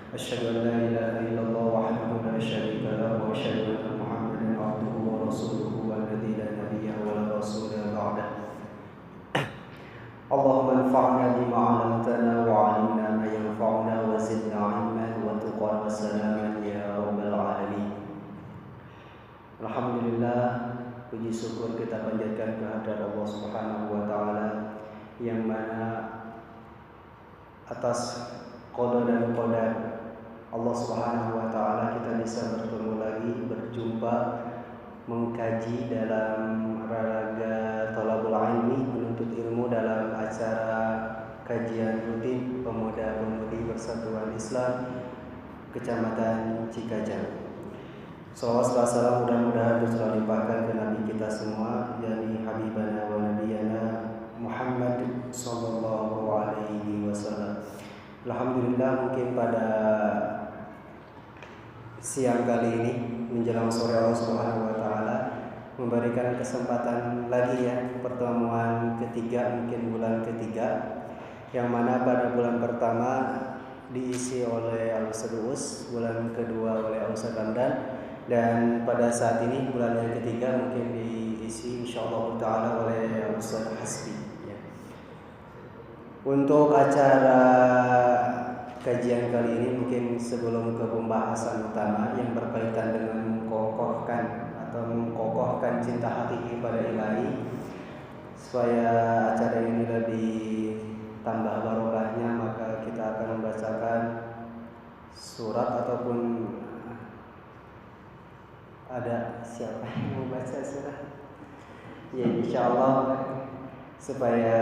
أشهد أن لا إله إلا الله وحده لا شريك له وأشهد أن محمدا عبده ورسوله الذي لا نبي ولا رسول بعده. اللهم انفعنا بما علمتنا وعلمنا ما ينفعنا وزدنا علما وتقى وسلاما يا رب العالمين. Alhamdulillah, puji syukur kita panjatkan kehadirat Allah Subhanahu wa taala yang mana atas qada dan qadar Allah Subhanahu wa taala kita bisa bertemu lagi, berjumpa, mengkaji dalam raraga Thalabul Ilmi, menuntut ilmu dalam acara kajian rutin Pemuda-Pemudi Persatuan Islam Kecamatan Cikajang. Salawat salam mudah-mudahan selalu limpahkan ke Nabi kita semua, yakni Habibana wa Nabiyana Muhammad sallallahu alaihi wasallam. Alhamdulillah, mungkin pada siang kali ini menjelang sore Allah Subhanahu wa taala memberikan kesempatan lagi ya, pertemuan ketiga, mungkin bulan ketiga, yang mana pada bulan pertama diisi oleh Al-Ustaz Uus, bulan kedua oleh Al-Ustaz Ramdan, dan pada saat ini bulan yang ketiga mungkin diisi insyaallah taala oleh Al-Ustaz Hasbi ya. Untuk acara kajian kali ini mungkin sebelum ke pembahasan utama yang berkaitan dengan mengkokohkan cinta hakiki pada Ilahi, supaya acara ini lebih tambah barokahnya, maka kita akan membacakan surat ataupun ada siapa yang mau baca surat? Ya, insyaallah supaya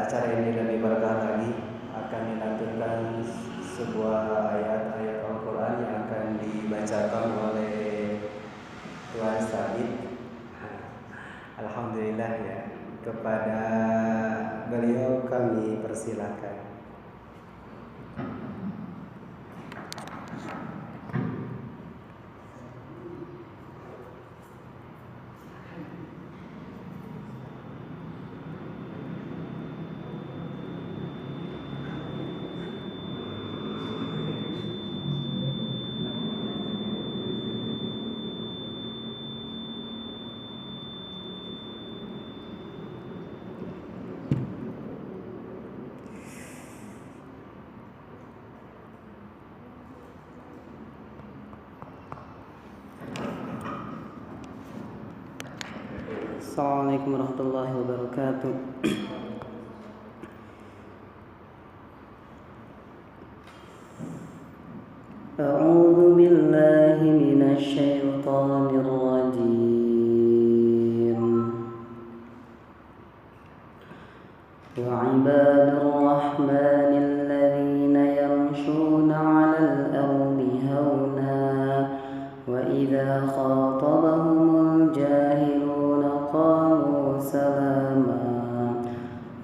acara ini lebih berkah lagi akan dilantunkan sebuah ayat-ayat Al-Quran yang akan dibacakan oleh Tuan Sabit. Alhamdulillah ya, kepada beliau kami persilakan. Assalamualaikum warahmatullahi wabarakatuh. A'udzu billahi minasy syaithanir rajim. Wa ibadur rahmanil ladzina yamshuna 'alal ardi hauna wa idza khatabahumul jahiluna qalu salama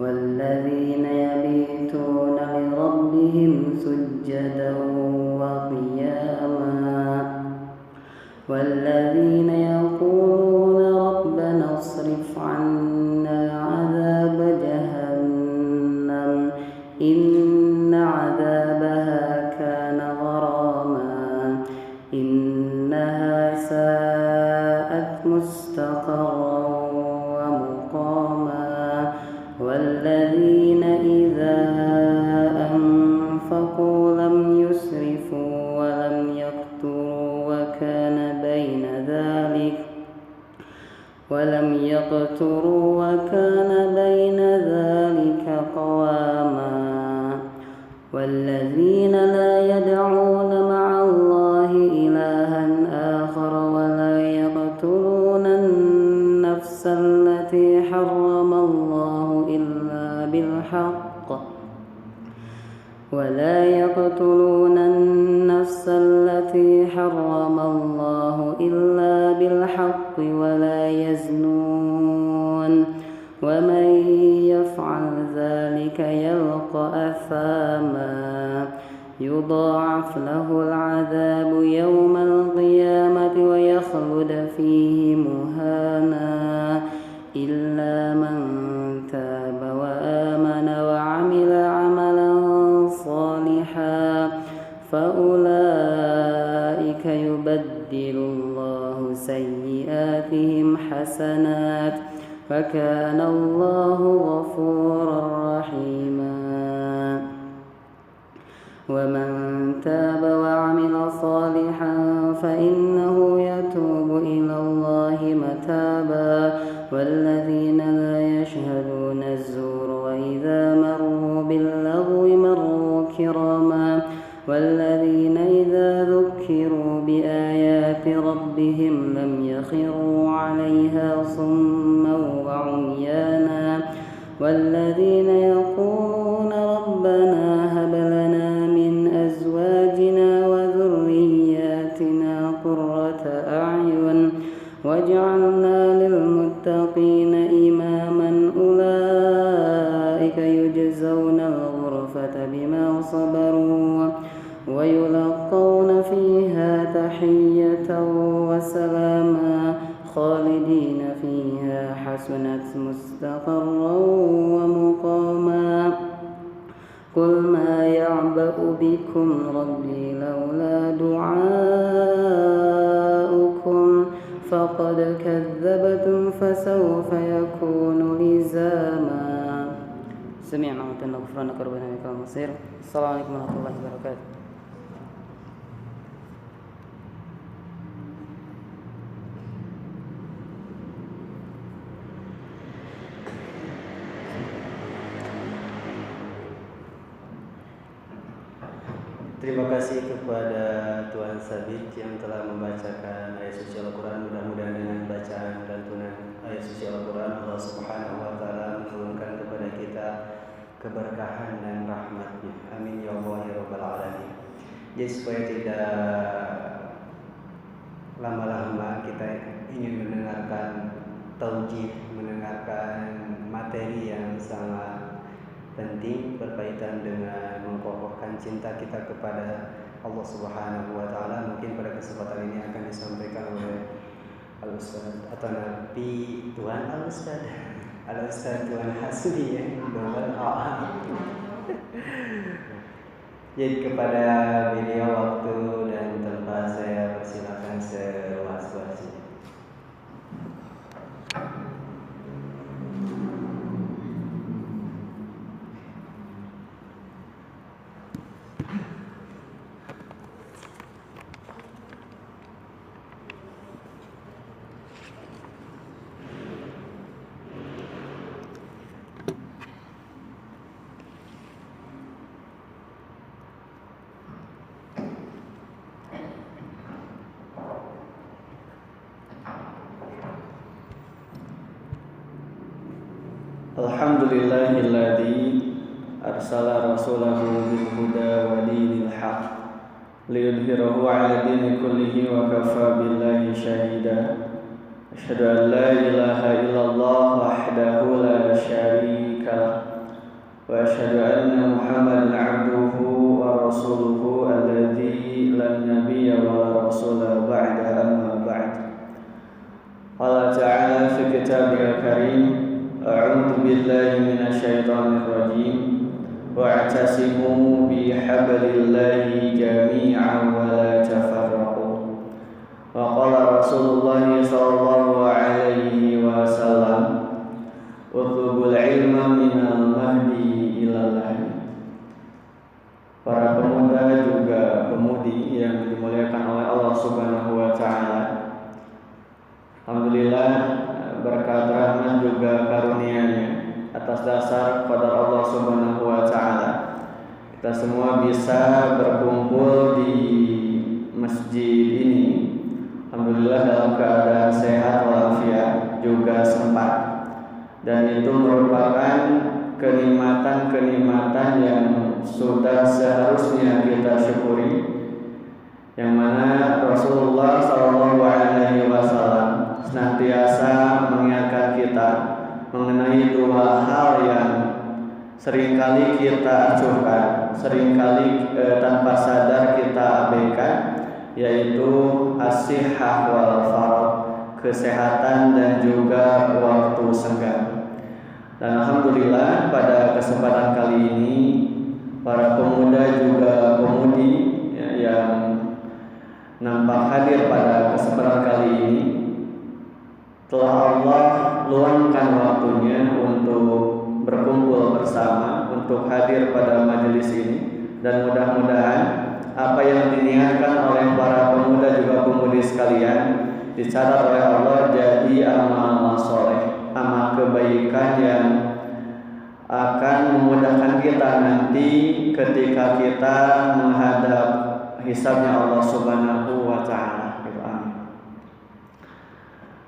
walladzina yabituna lirabbihim sujjadan wa qiyama walladzina yaquluna rabbana asrif 'anna 'adzaba jahannam inna 'adzabaha kana gharama innaha sa'at mustaqarran wa muqama walladzina idza anfaqu lam yusrifu wa lam yaqturu wa kana baina dhalika qawama walladzina la yad'una ma'a Allahi ilahan akhar wa la yaqtuluna an-nafsa allati harrama Allahu illa bil haqq ولا يقتلون النفس التي حرم الله إلا بالحق ولا يزنون ومن يفعل ذلك يلقى أثاما يضاعف له العذاب يوم القيامة ويخلد فيه مهانا إلا من تاب وآمن وعمل عملا صالحا فأولئك أولئك يبدل الله سيئاتهم حسنات فكان الله غفورا رحيما ومن تاب وعمل صالحا فإنه يتوب إلى الله متابا والذين لا يشهدون الزور وإذا مروا باللغو مروا كراما والذين إذا ذكروا بآيات ربهم لم يخروا عليها صما وعميانا والذين يقولون ربنا هب لنا من أزواجنا وذرياتنا قرة أعين واجعلنا للمتقين إماما أولئك يجزون الغرفة بما صبروا ويلقون فيها تحية وسلاما خالدين فيها حسنت مستقرا ومقاما قل ما يعبأ بكم ربي لولا دعاؤكم فقد كذبتم فسوف يكون لزاما سمعنا وأطعنا غفرانك ربنا وإليك المصير السلام عليكم ورحمة الله وبركاته. Terima kasih kepada Tuan Sabit yang telah membacakan ayat suci Al-Quran. Mudah-mudahan dengan bacaan lantunan ayat suci Al-Quran Allah Subhanahu wa Ta'ala menurunkan kepada kita keberkahan dan rahmat-Nya. Amin ya Allah ya Rabbal Alamin. Jadi supaya tidak lama-lama kita ingin mendengarkan taujih, mendengarkan materi yang sangat penting berkaitan dengan mengokohkan cinta kita kepada Allah Subhanahu wa Ta'ala. Mungkin pada kesempatan ini akan disampaikan oleh Al-Ustaz atau Nabi Tuan Al-Ustaz Tuan Hasbi ya, Jadi kepada beliau waktu dan tempat saya persilakan seluas-luasnya. Alhamdulillahilladzi arsala rasulahu bil huda wa dinil haq liyudhhirahu 'ala dini kullihi wa kafa billahi shahida. Asyhadu an la ilaha illallah wahdahu la syarika lah wa asyhadu anna Muhammadan 'abduhu wa rasuluhu alladzi la nabiyya wa la rasula ba'da amma ba'd. Qala ta'ala fi kitabihil karim أعوذ بالله من الشيطان الرجيم واعتصموا بحبل الله جميعا ولا تفرقوا وقال رسول الله صلى الله عليه وسلم اطلبوا العلم من المهدي إلى اللحد. Para pemuda juga pemudi yang dimuliakan oleh Allah Subhanahu wa Ta'ala, alhamdulillah berkat rahmat juga karunia-Nya atas dasar qadar Allah Subhanahu wa Ta'ala kita semua bisa berkumpul di masjid ini, alhamdulillah dalam keadaan sehat walafiat juga sempat, dan itu merupakan kenikmatan-kenikmatan yang sudah seharusnya kita syukuri, yang mana Rasulullah SAW senantiasa mengingatkan kita mengenai dua hal yang seringkali kita acuhkan, seringkali tanpa sadar kita abaikan, yaitu as-sihhah wal faragh, kesehatan dan juga waktu senggang. Dan alhamdulillah pada kesempatan kali ini para pemuda juga pemudi yang nampak hadir pada kesempatan kali ini. Telah Allah luangkan waktunya untuk berkumpul bersama, untuk hadir pada majelis ini, dan mudah-mudahan apa yang diniatkan oleh para pemuda juga pemudi sekalian dicatat oleh Allah jadi amal soleh, amal kebaikan yang akan memudahkan kita nanti ketika kita menghadap hisabnya Allah Subhanahu wa Ta'ala.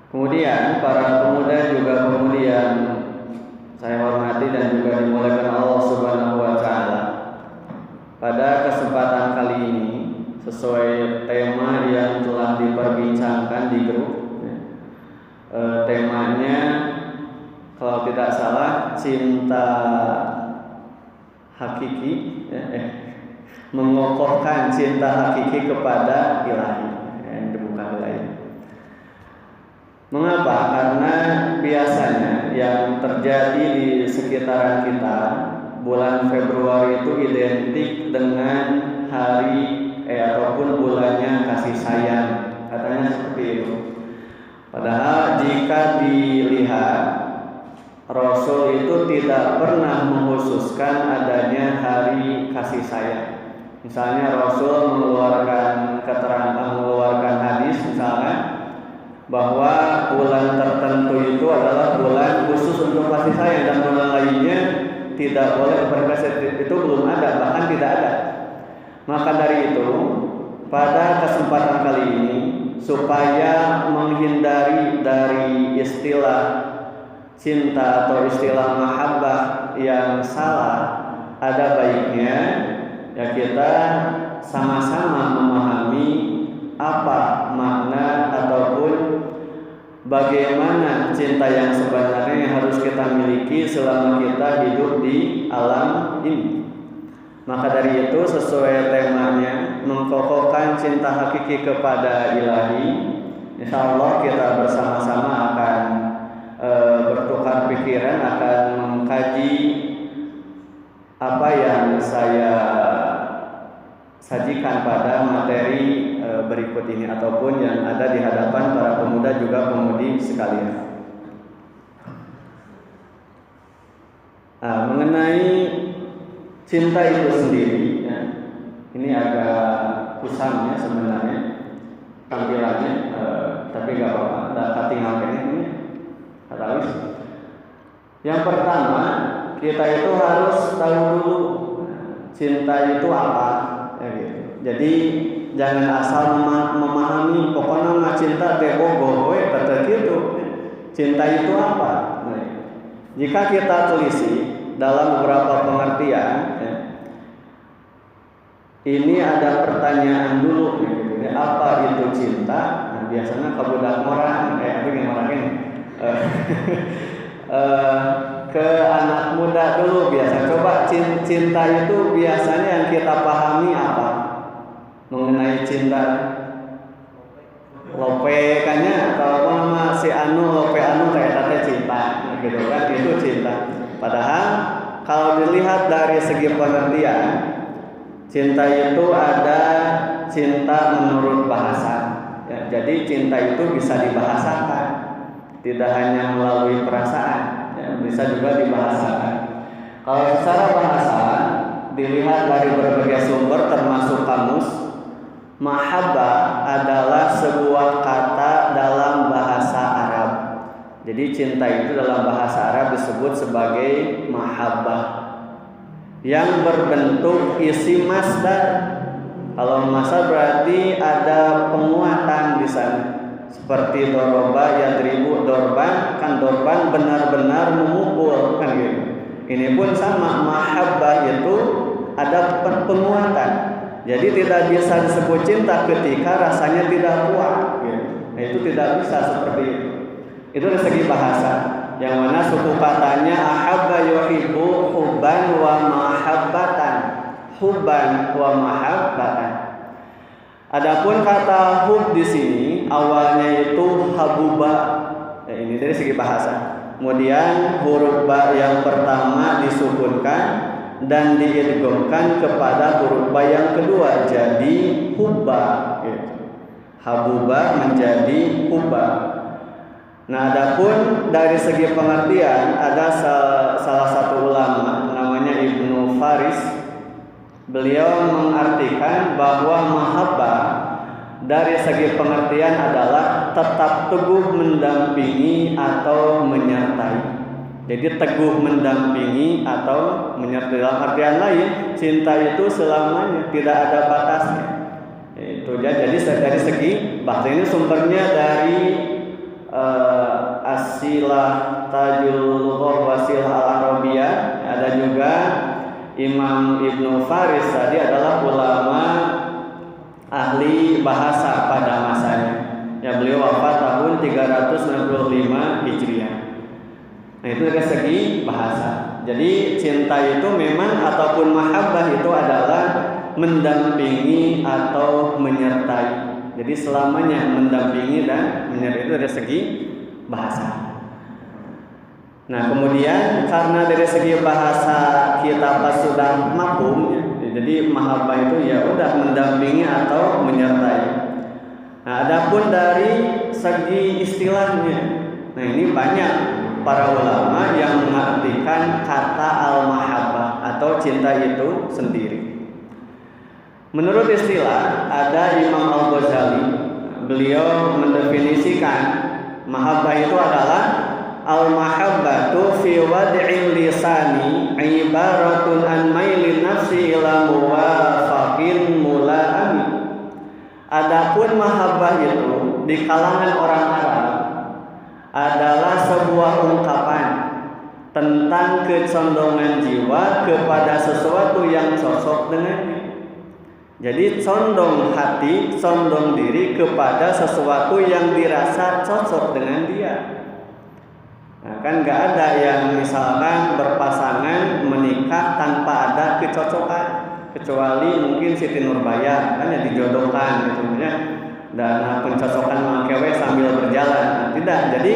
Kemudian para pemuda juga pemudi yang saya hormati dan juga dimuliakan Allah Subhanahu wa Ta'ala. Pada kesempatan kali ini sesuai tema yang telah diperbincangkan di grup, temanya kalau tidak salah cinta hakiki, mengokohkan cinta hakiki kepada ilahi. Dibuka wilayah. Mengapa? Karena biasanya yang terjadi di sekitaran kita bulan Februari itu identik dengan hari ataupun bulannya kasih sayang, katanya seperti itu. Padahal jika dilihat, Rasul itu tidak pernah mengkhususkan adanya hari kasih sayang. Misalnya Rasul mengeluarkan hadis misalnya bahwa bulan tertentu itu adalah bulan khusus untuk kasih sayang dan bulan lainnya tidak boleh berkasih, itu belum ada, bahkan tidak ada. Maka dari itu pada kesempatan kali ini supaya menghindari dari istilah cinta atau istilah mahabbah yang salah, ada baiknya ya kita sama-sama memahami apa makna ataupun bagaimana cinta yang sebenarnya yang harus kita miliki selama kita hidup di alam ini. Maka dari itu sesuai temanya mengokohkan cinta hakiki kepada ilahi, insyaallah kita bersama-sama akan bertukar pikiran, akan mengkaji apa yang saya sajikan pada materi berikut ini ataupun yang ada di hadapan para pemuda juga pemudi sekalian. Mengenai cinta itu sendiri, ya, ini agak kusam ya sebenarnya tampilannya, tapi gak apa-apa, ada tinggal ini harus. Yang pertama, kita itu harus tahu dulu cinta itu apa, ya gitu. Jadi jangan asal memahami pokoknya mah cinta teh bogo we kata gitu. Cinta itu apa? Nah, jika kita telisik dalam beberapa pengertian, ya, ini ada pertanyaan dulu, ya, apa itu cinta? Nah, biasanya kabudak orang, ke anak muda dulu biasa. Coba cinta itu biasanya yang kita pahami apa? Mengenai cinta, lope kanya kalau nama si anu lope anu kayak tante cinta, gitu kan, itu cinta. Padahal kalau dilihat dari segi pengertian, cinta itu ada cinta menurut bahasa. Ya, jadi cinta itu bisa dibahasakan, tidak hanya melalui perasaan, ya, bisa juga dibahasakan. Kalau secara bahasa dilihat dari berbagai sumber termasuk kamus, mahabbah adalah sebuah kata dalam bahasa Arab. Jadi cinta itu dalam bahasa Arab disebut sebagai mahabbah yang berbentuk isi masdar. Kalau masdar berarti ada penguatan di sana. Seperti doroba yadribu dorban, kan dorban benar-benar memukul kan gitu. Ini pun sama, mahabbah itu ada penguatan. Jadi tidak bisa disebut cinta ketika rasanya tidak kuat, gitu. Nah, itu tidak bisa seperti itu. Itu dari segi bahasa. Yang mana suku katanya ahabba yuhibbu hubban wa mahabbatan, hubban wa mahabbatan. Adapun kata hub di sini awalnya itu habuba. Ini dari segi bahasa. Kemudian huruf ba yang pertama disukunkan dan diidghamkan kepada huruf ba yang kedua jadi hubba gitu. habuba menjadi hubba. Nah, adapun dari segi pengertian ada salah satu ulama namanya Ibnu Faris. Beliau mengartikan bahwa mahabbah dari segi pengertian adalah tetap teguh mendampingi atau menyertai. Jadi teguh mendampingi atau menyertai. Dalam artian lain, cinta itu selamanya, tidak ada batasnya. Itu jadi dari segi bahasa ini sumbernya dari As-Silah Tajul Lughah Wasilah Al-Arabiyah. Ada juga Imam Ibnu Faris tadi adalah ulama ahli bahasa pada masanya. Ya, beliau wafat tahun 365 Hijriah. Nah, itu dari segi bahasa. Jadi cinta itu memang ataupun mahabbah itu adalah mendampingi atau menyertai. Jadi selamanya mendampingi dan menyertai itu dari segi bahasa. Nah, kemudian karena dari segi bahasa kita pas sudah mafhum, jadi mahabbah itu ya udah mendampingi atau menyertai. Nah, adapun dari segi istilahnya, nah ini banyak para ulama yang mengartikan kata al-mahabbah atau cinta itu sendiri. Menurut istilah ada Imam Al-Ghazali, beliau mendefinisikan mahabbah itu adalah al-mahabbatu fi wad'il lisani ibaratun an mailin nafsi ila muwafaqin mula'ami. Adapun mahabbah itu di kalangan orang Arab adalah sebuah ungkapan tentang kecondongan jiwa kepada sesuatu yang cocok dengannya. Jadi condong hati, condong diri kepada sesuatu yang dirasa cocok dengan dia. Nah, kan nggak ada yang misalkan berpasangan menikah tanpa ada kecocokan, kecuali mungkin Siti Nurbaya kan yang dijodohkan gitu ya, dan pencocokan mangkewe sambil berjalan. Nah, tidak. Jadi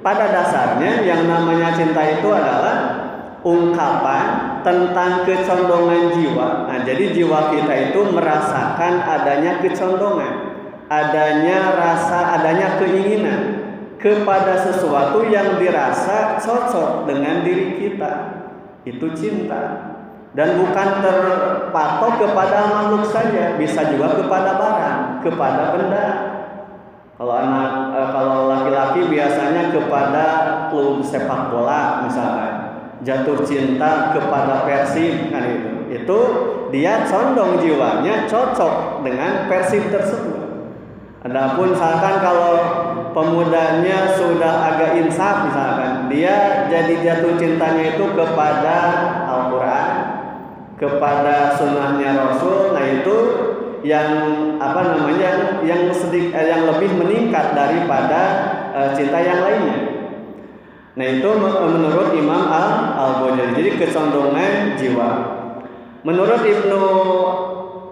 pada dasarnya yang namanya cinta itu adalah ungkapan tentang kecondongan jiwa. Nah, jadi jiwa kita itu merasakan adanya kecondongan, adanya rasa, adanya keinginan kepada sesuatu yang dirasa cocok dengan diri kita. Itu cinta. Dan bukan terpatok kepada makhluk saja, bisa juga kepada barang, kepada benda. Kalau laki-laki biasanya kepada klub sepak bola misalkan, jatuh cinta kepada Persib kan itu dia condong jiwanya cocok dengan Persib tersebut. Adapun misalkan kalau pemudanya sudah agak insaf misalkan, dia jadi jatuh cintanya itu kepada Al-Quran, kepada sunnahnya Rasul. Nah, itu yang yang lebih meningkat daripada cinta yang lainnya. Nah, itu menurut Imam Al-Ghazali. Jadi kecondongan jiwa. Menurut Ibnu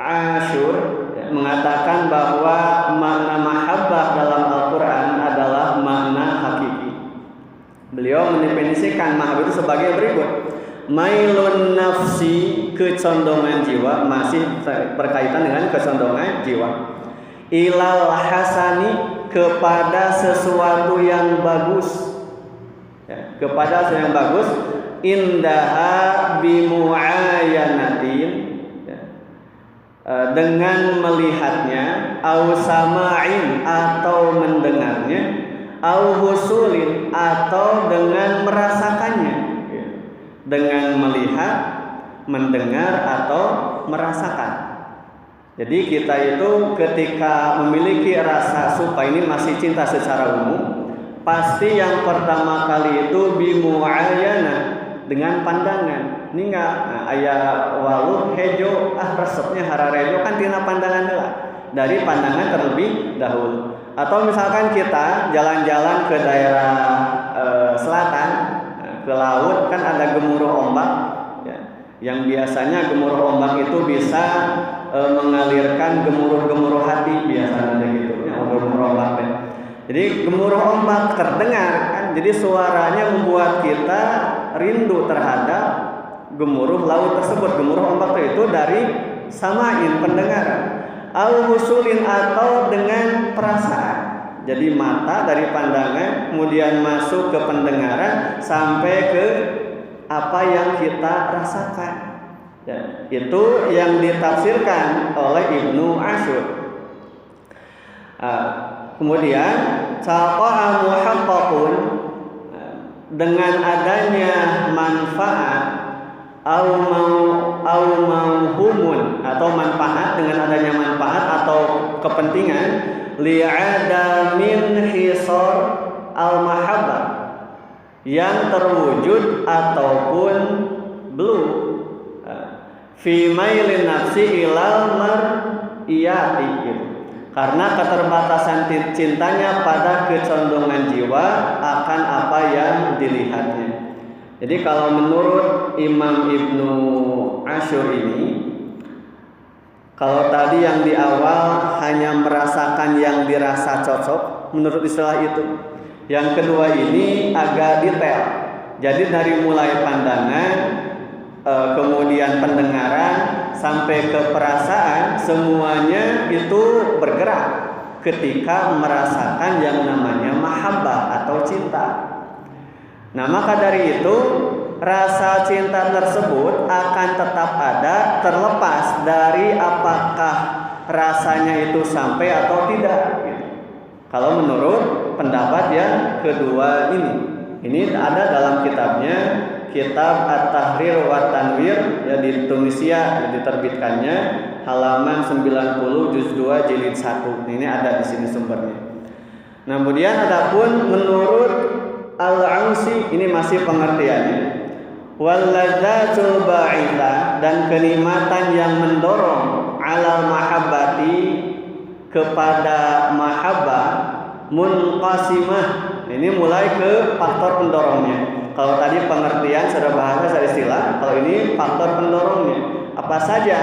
Ashur mengatakan bahwa makna mahabbah dalam Al-Quran adalah makna hakiki. Beliau mendefinisikan mahabbah itu sebagai berikut: mailun nafsi, kecondongan jiwa, masih berkaitan dengan kecondongan jiwa, ilal hasani, kepada sesuatu yang bagus, ya, kepada sesuatu yang bagus, indaha bimu'ayanatin, dengan melihatnya, au sama'in, atau mendengarnya, au husulin, atau dengan merasakannya. Dengan melihat, mendengar, atau merasakan. Jadi kita itu ketika memiliki rasa suka, ini masih cinta secara umum, pasti yang pertama kali itu bimu'ayana, dengan pandangan. Ini enggak aya waluh hejo resepnya hararejo kan tina pandangan heula, dari pandangan terlebih dahulu. Atau misalkan kita jalan-jalan ke daerah selatan, ke laut, kan ada gemuruh ombak ya, yang biasanya gemuruh ombak itu bisa mengalirkan gemuruh-gemuruh hati biasanya gitu ya, gemuruh ombak deh. Jadi gemuruh ombak terdengar kan, jadi suaranya membuat kita rindu terhadap gemuruh laut tersebut. Gemuruh ombak itu dari samain, pendengaran. al-husulin atau dengan perasaan. Jadi mata dari pandangan kemudian masuk ke pendengaran sampai ke apa yang kita rasakan. Ya, itu yang ditafsirkan oleh Ibnu Asyur. Kemudian saqa'a muhaqqaqun, dengan adanya manfaat au mauhumun atau manfaat, dengan adanya manfaat atau kepentingan li'ada min hisar al mahabbah, yang terwujud ataupun belum fi mailin nafsi ilal mar'iyati, gitu. Karena keterbatasan cintanya pada kecondongan jiwa akan apa yang dilihatnya. Jadi kalau menurut Imam Ibnu Asyur ini, kalau tadi yang di awal hanya merasakan yang dirasa cocok menurut istilah itu, yang kedua ini agak detail. Jadi dari mulai pandangan, kemudian pendengaran sampai ke perasaan, semuanya itu bergerak ketika merasakan yang namanya mahabbah atau cinta. Nah, maka dari itu rasa cinta tersebut akan tetap ada terlepas dari apakah rasanya itu sampai atau tidak, gitu. Kalau menurut pendapat yang kedua ini ada dalam kitabnya, Kitab At-Tahrir wa Tanwir, ya, di Tunisia diterbitkannya, halaman 90 juz 2 jilid 1. Ini ada di sini sumbernya. Nah, kemudian adapun menurut Al-Ausi, ini masih pengertiannya, wal ladzatul ba'itha, dan kenikmatan yang mendorong alal mahabbati, kepada mahabbah, munqasimah. Ini mulai ke faktor pendorongnya. Kalau tadi pengertian sudah bahasa dari istilah, kalau ini faktor pendorongnya. Apa saja?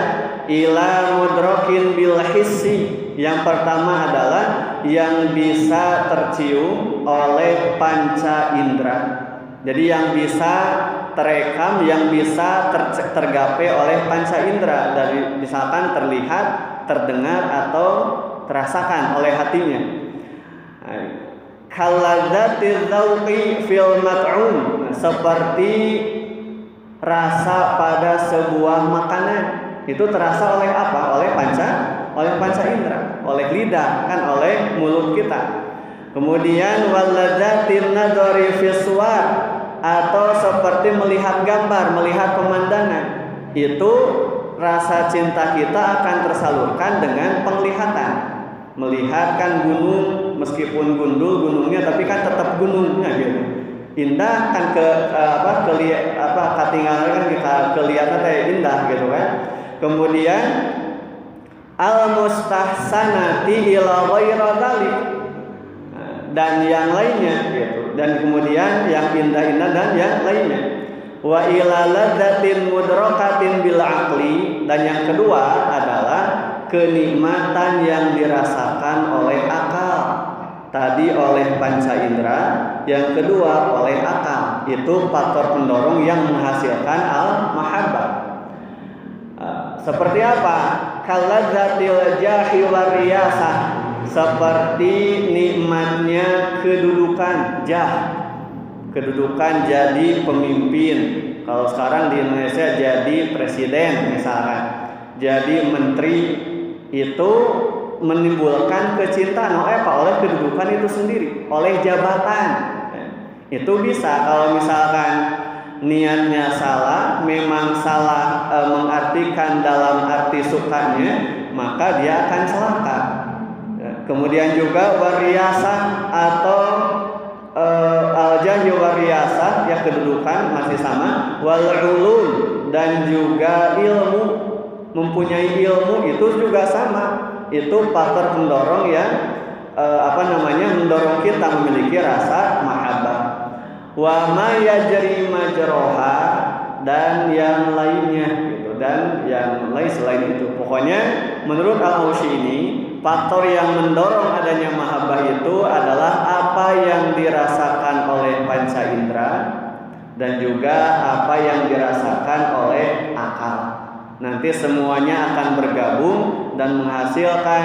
Ila mudrokin bil hissi. Yang pertama adalah yang bisa tercium oleh panca indera. Jadi yang bisa terekam, yang bisa tergapai oleh panca indera, dari misalkan terlihat, terdengar atau terasakan oleh hatinya. Kaladzati dzauqi fil mat'um, seperti rasa pada sebuah makanan itu terasa oleh apa? Oleh panca indera, oleh lidah, kan, oleh mulut kita. Kemudian waladzatin nadhari fis suwar, atau seperti melihat gambar, melihat pemandangan. Itu rasa cinta kita akan tersalurkan dengan penglihatan. Melihat kan gunung, meskipun gundul gunungnya, tapi kan tetap gunungnya, gitu. Indah kan ketinggalan kan kelihatan kayak indah, gitu kan. Kemudian al mustahsanati ila ghaira dzalik, dan yang lainnya, gitu. Dan kemudian yang indah-indah dan yang lainnya. Wa ila ladzatin mudrakatin bil aqli, dan yang kedua adalah kenikmatan yang dirasakan oleh akal. Tadi oleh panca indera, yang kedua oleh akal. Itu faktor pendorong yang menghasilkan al-mahabbah. Seperti apa? Kalladzatil jahi wariyasah, seperti nikmatnya kedudukan jah. Kedudukan jadi pemimpin. Kalau sekarang di Indonesia jadi presiden misalkan, jadi menteri, itu menimbulkan kecintaan oleh kedudukan itu sendiri, oleh jabatan. Itu bisa kalau misalkan niatnya salah, memang salah mengartikan dalam arti sukanya, maka dia akan celaka. Kemudian juga wariyasah atau al-jahyu wariyasah, ya, kedudukan masih sama, wal ulum, dan juga ilmu, mempunyai ilmu itu juga sama. Itu faktor pendorong yang mendorong kita memiliki rasa mahabbah. Wa ma yajri majroha, dan yang lainnya, gitu, dan yang lain selain itu. Pokoknya menurut Al-Ausi ini, faktor yang mendorong adanya mahabbah itu adalah apa yang dirasakan oleh panca indera dan juga apa yang dirasakan oleh akal. Nanti semuanya akan bergabung dan menghasilkan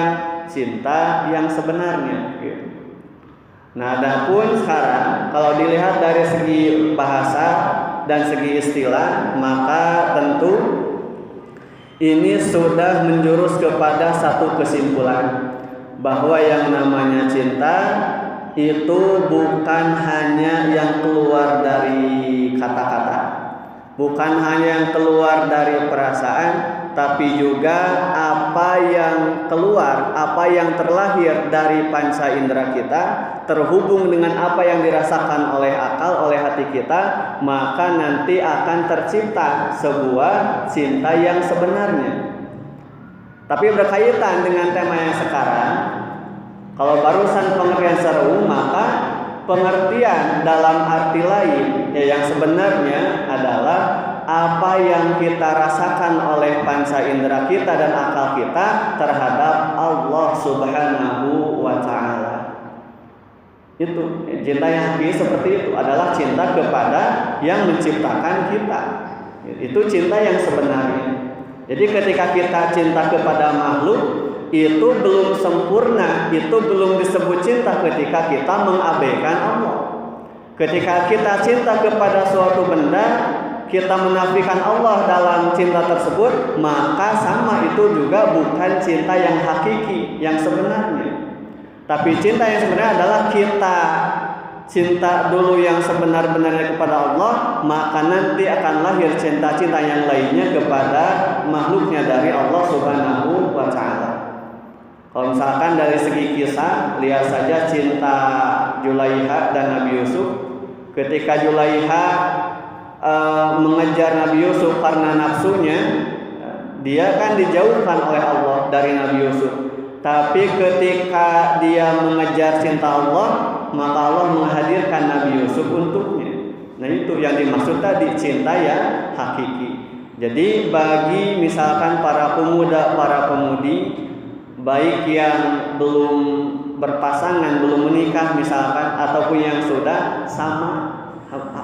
cinta yang sebenarnya. Nah, adapun sekarang kalau dilihat dari segi bahasa dan segi istilah, maka tentu ini sudah menjurus kepada satu kesimpulan bahwa yang namanya cinta itu bukan hanya yang keluar dari kata-kata, bukan hanya yang keluar dari perasaan, tapi juga apa yang keluar, apa yang terlahir dari panca indera kita, terhubung dengan apa yang dirasakan oleh akal, oleh hati kita, maka nanti akan tercipta sebuah cinta yang sebenarnya. Tapi berkaitan dengan tema yang sekarang, kalau barusan pengertian secara umum, maka pengertian dalam arti lain yang sebenarnya adalah apa yang kita rasakan oleh panca indera kita dan akal kita terhadap Allah Subhanahu wa Ta'ala. Itu cinta yang hakiki seperti itu adalah cinta kepada yang menciptakan kita. Itu cinta yang sebenarnya. Jadi ketika kita cinta kepada makhluk, itu belum sempurna, itu belum disebut cinta ketika kita mengabaikan Allah. Ketika kita cinta kepada suatu benda, kita menafikan Allah dalam cinta tersebut, maka sama itu juga bukan cinta yang hakiki, yang sebenarnya. Tapi cinta yang sebenarnya adalah kita cinta dulu yang sebenar-benarnya kepada Allah, maka nanti akan lahir cinta-cinta yang lainnya kepada makhluknya dari Allah Subhanahu wa Ta'ala. Kalau misalkan dari segi kisah, lihat saja cinta Julaiha dan Nabi Yusuf. Ketika Julaiha mengejar Nabi Yusuf karena nafsunya, dia kan dijauhkan oleh Allah dari Nabi Yusuf. Tapi ketika dia mengejar cinta Allah, maka Allah menghadirkan Nabi Yusuf untuknya. Nah, itu yang dimaksud tadi cinta yang hakiki. Jadi bagi misalkan para pemuda, para pemudi, baik yang belum berpasangan, belum menikah misalkan, ataupun yang sudah, sama,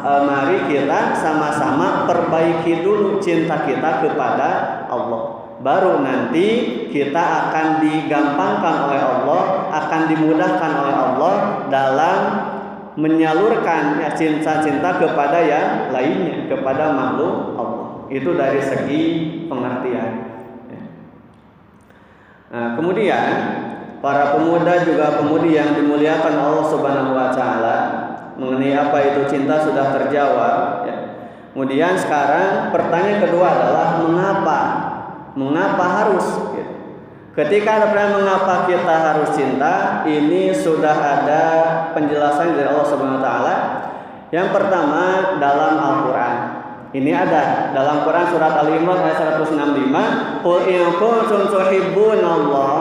mari kita sama-sama perbaiki dulu cinta kita kepada Allah. Baru nanti kita akan digampangkan oleh Allah, akan dimudahkan oleh Allah dalam menyalurkan cinta-cinta kepada yang lainnya, kepada makhluk Allah. Itu dari segi pengertian. Nah, kemudian para pemuda juga pemudi yang dimuliakan Allah Subhanahu wa Ta'ala, mengenai apa itu cinta sudah terjawab. Kemudian sekarang pertanyaan kedua adalah mengapa harus? Ketika ada pertanyaan mengapa kita harus cinta, ini sudah ada penjelasan dari Allah Subhanahu wa Ta'ala. Yang pertama dalam Al-Quran. Ini ada dalam Quran surat Al-Imran ayat 165, qul in kuntum tuhibbunallah.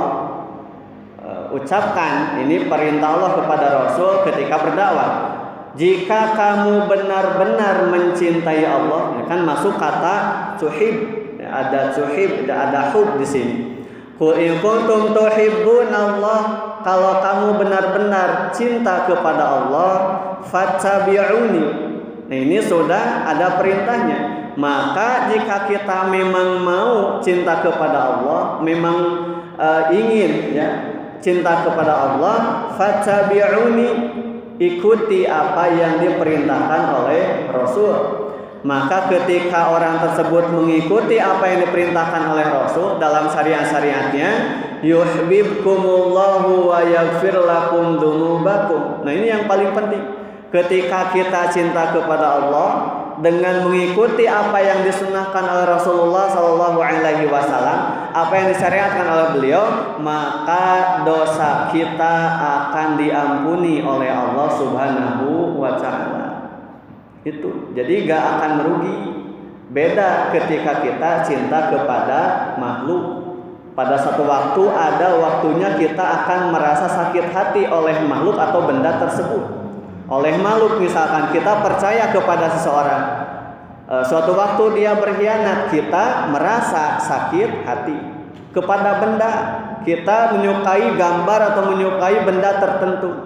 Ucapkan, ini perintah Allah kepada Rasul ketika berdakwah. Jika kamu benar-benar mencintai Allah, ya kan masuk kata tuhib, ada tuhib, ada hub di sini. Qul in kuntum tuhibbunallah, kalau kamu benar-benar cinta kepada Allah, fattabi'uni. Nah, ini sudah ada perintahnya. Maka jika kita memang mau cinta kepada Allah, memang ingin ya cinta kepada Allah, fattabi'uni, ikuti apa yang diperintahkan oleh Rasul. Maka ketika orang tersebut mengikuti apa yang diperintahkan oleh Rasul dalam syariat-syariatnya, yuhibbukumullahu wa yaghfir lakum dzunubakum. Nah, ini yang paling penting. Ketika kita cinta kepada Allah dengan mengikuti apa yang disunahkan oleh Rasulullah SAW, apa yang disyariatkan oleh beliau, maka dosa kita akan diampuni oleh Allah Subhanahu wa Ta'ala. Itu jadi gak akan merugi. Beda ketika kita cinta kepada makhluk. Pada satu waktu ada waktunya kita akan merasa sakit hati oleh makhluk atau benda tersebut. Oleh makhluk misalkan kita percaya kepada seseorang, suatu waktu dia berkhianat, kita merasa sakit hati. Kepada benda, kita menyukai gambar atau menyukai benda tertentu.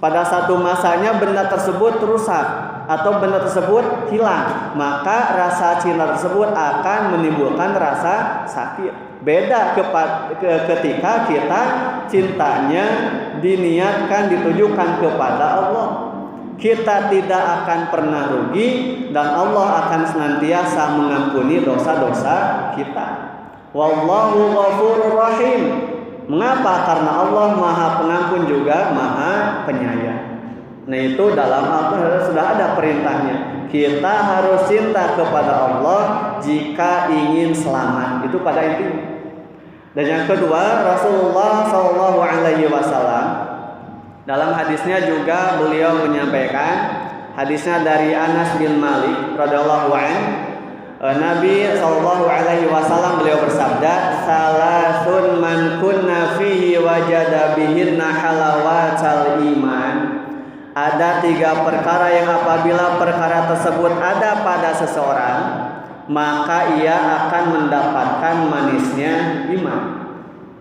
Pada satu masanya benda tersebut rusak, atau benda tersebut hilang, maka rasa cinta tersebut akan menimbulkan rasa sakit. Beda ketika kita cintanya diniatkan ditujukan kepada Allah. Kita tidak akan pernah rugi dan Allah akan senantiasa mengampuni dosa-dosa kita. Wallahu ghafurur rahim. Mengapa? Karena Allah Maha Pengampun juga Maha Penyayang. Nah, itu dalam Al-Quran sudah ada perintahnya. Kita harus cinta kepada Allah jika ingin selamat. Itu pada intinya. Dan yang kedua, Rasulullah SAW dalam hadisnya juga beliau menyampaikan, hadisnya dari Anas bin Malik radhiyallahu anhu, Nabi SAW beliau bersabda, salasun man kunna fihi wajada bihinna halawatal iman. Ada 3 perkara yang apabila perkara tersebut ada pada seseorang, maka ia akan mendapatkan manisnya iman.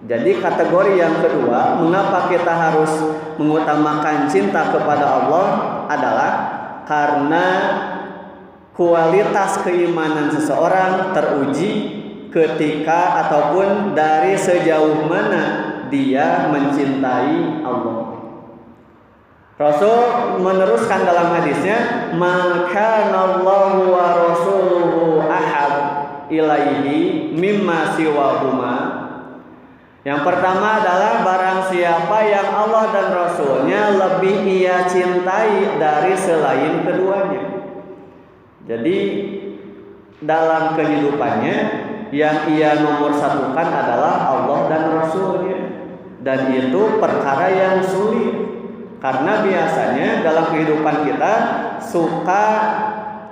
Jadi kategori yang kedua, mengapa kita harus mengutamakan cinta kepada Allah adalah karena kualitas keimanan seseorang teruji ketika ataupun dari sejauh mana dia mencintai Allah. Rasul meneruskan dalam hadisnya, maka Allahu wa rasuluhu ahab ilaihi mimma siwahuma. Yang pertama adalah barang siapa yang Allah dan Rasulnya lebih ia cintai dari selain keduanya. Jadi dalam kehidupannya yang ia nomor satukan adalah Allah dan Rasulnya. Dan itu perkara yang sulit. Karena biasanya dalam kehidupan kita suka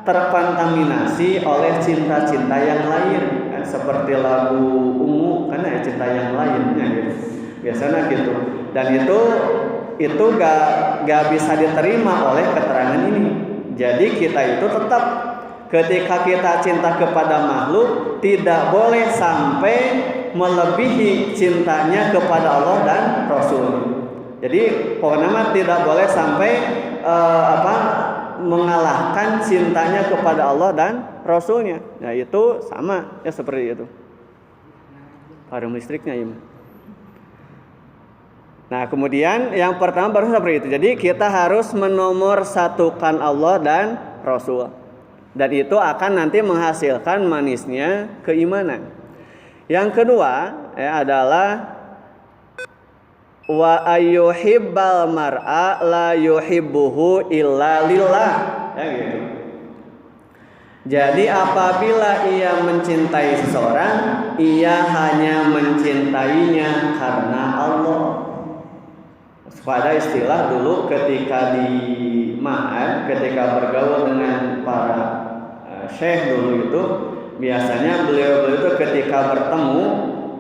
terkontaminasi oleh cinta-cinta yang lain, seperti lagu Ungu kan ya, cinta yang lainnya gitu. Biasanya gitu. Dan itu gak bisa diterima oleh keterangan ini. Jadi kita itu tetap ketika kita cinta kepada makhluk tidak boleh sampai melebihi cintanya kepada Allah dan Rasul. Jadi pokoknya tidak boleh sampai mengalahkan cintanya kepada Allah dan Rasulnya. Nah itu sama ya seperti itu. Harum listriknya ya. Nah kemudian yang pertama baru seperti itu. Jadi kita harus menomorsatukan Allah dan Rasul. Dan itu akan nanti menghasilkan manisnya keimanan. Yang kedua adalah wa ayyuhibbal mar'a la yuhibbuhu illa lillah, ya gitu. Jadi apabila ia mencintai seseorang, ia hanya mencintainya karena Allah. Pada istilah dulu ketika di Ma'had, ketika bergaul dengan para syekh dulu itu, biasanya beliau itu ketika bertemu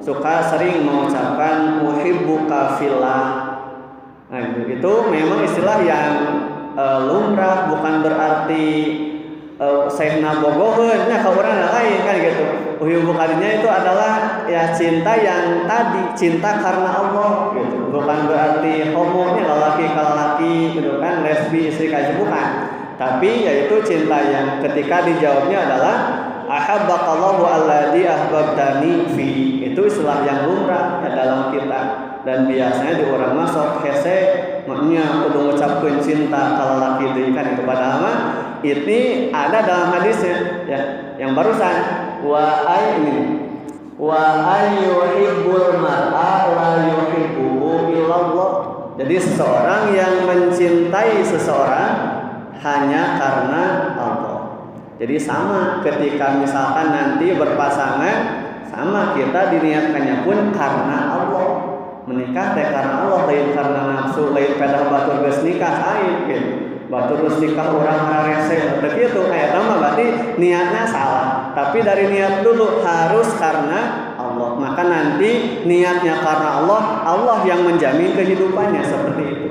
suka sering mengucapkan uhibbuka fillah. Nah, itu memang istilah yang lumrah, bukan berarti Syekhna bogoheun nya ka urang lain kan gitu. Uhibbukanya itu adalah ya cinta yang tadi, cinta karena Allah gitu. Bukan berarti homonya lelaki ke lelaki gitu kan, lesbi istri kayak bukan. Tapi yaitu cinta yang ketika dijawabnya adalah ahabbakallahu alladzi ahbabtani fi. Itu istilah yang lumrah ya dalam kita. Dan biasanya di orang masuk hese maknya kudu ngucapkeun cinta ka lalaki deui kan itu padahal mah ini ada dalam hadisnya ya yang barusan wa ayyuhibbul mar'a la yuhibbuhu illallah. Jadi seseorang yang mencintai seseorang hanya karena Allah. Jadi sama ketika misalkan nanti berpasangan, sama kita diniatkannya pun karena Allah. Menikah teh karena Allah, lain karena nafsu, lain pedah batur geus nikah sae gitu. Batur geus nikah urang hararese teh kitu aya mah berarti niatnya salah. Tapi dari niat dulu harus karena Allah. Maka nanti niatnya karena Allah, Allah yang menjamin kehidupannya seperti itu.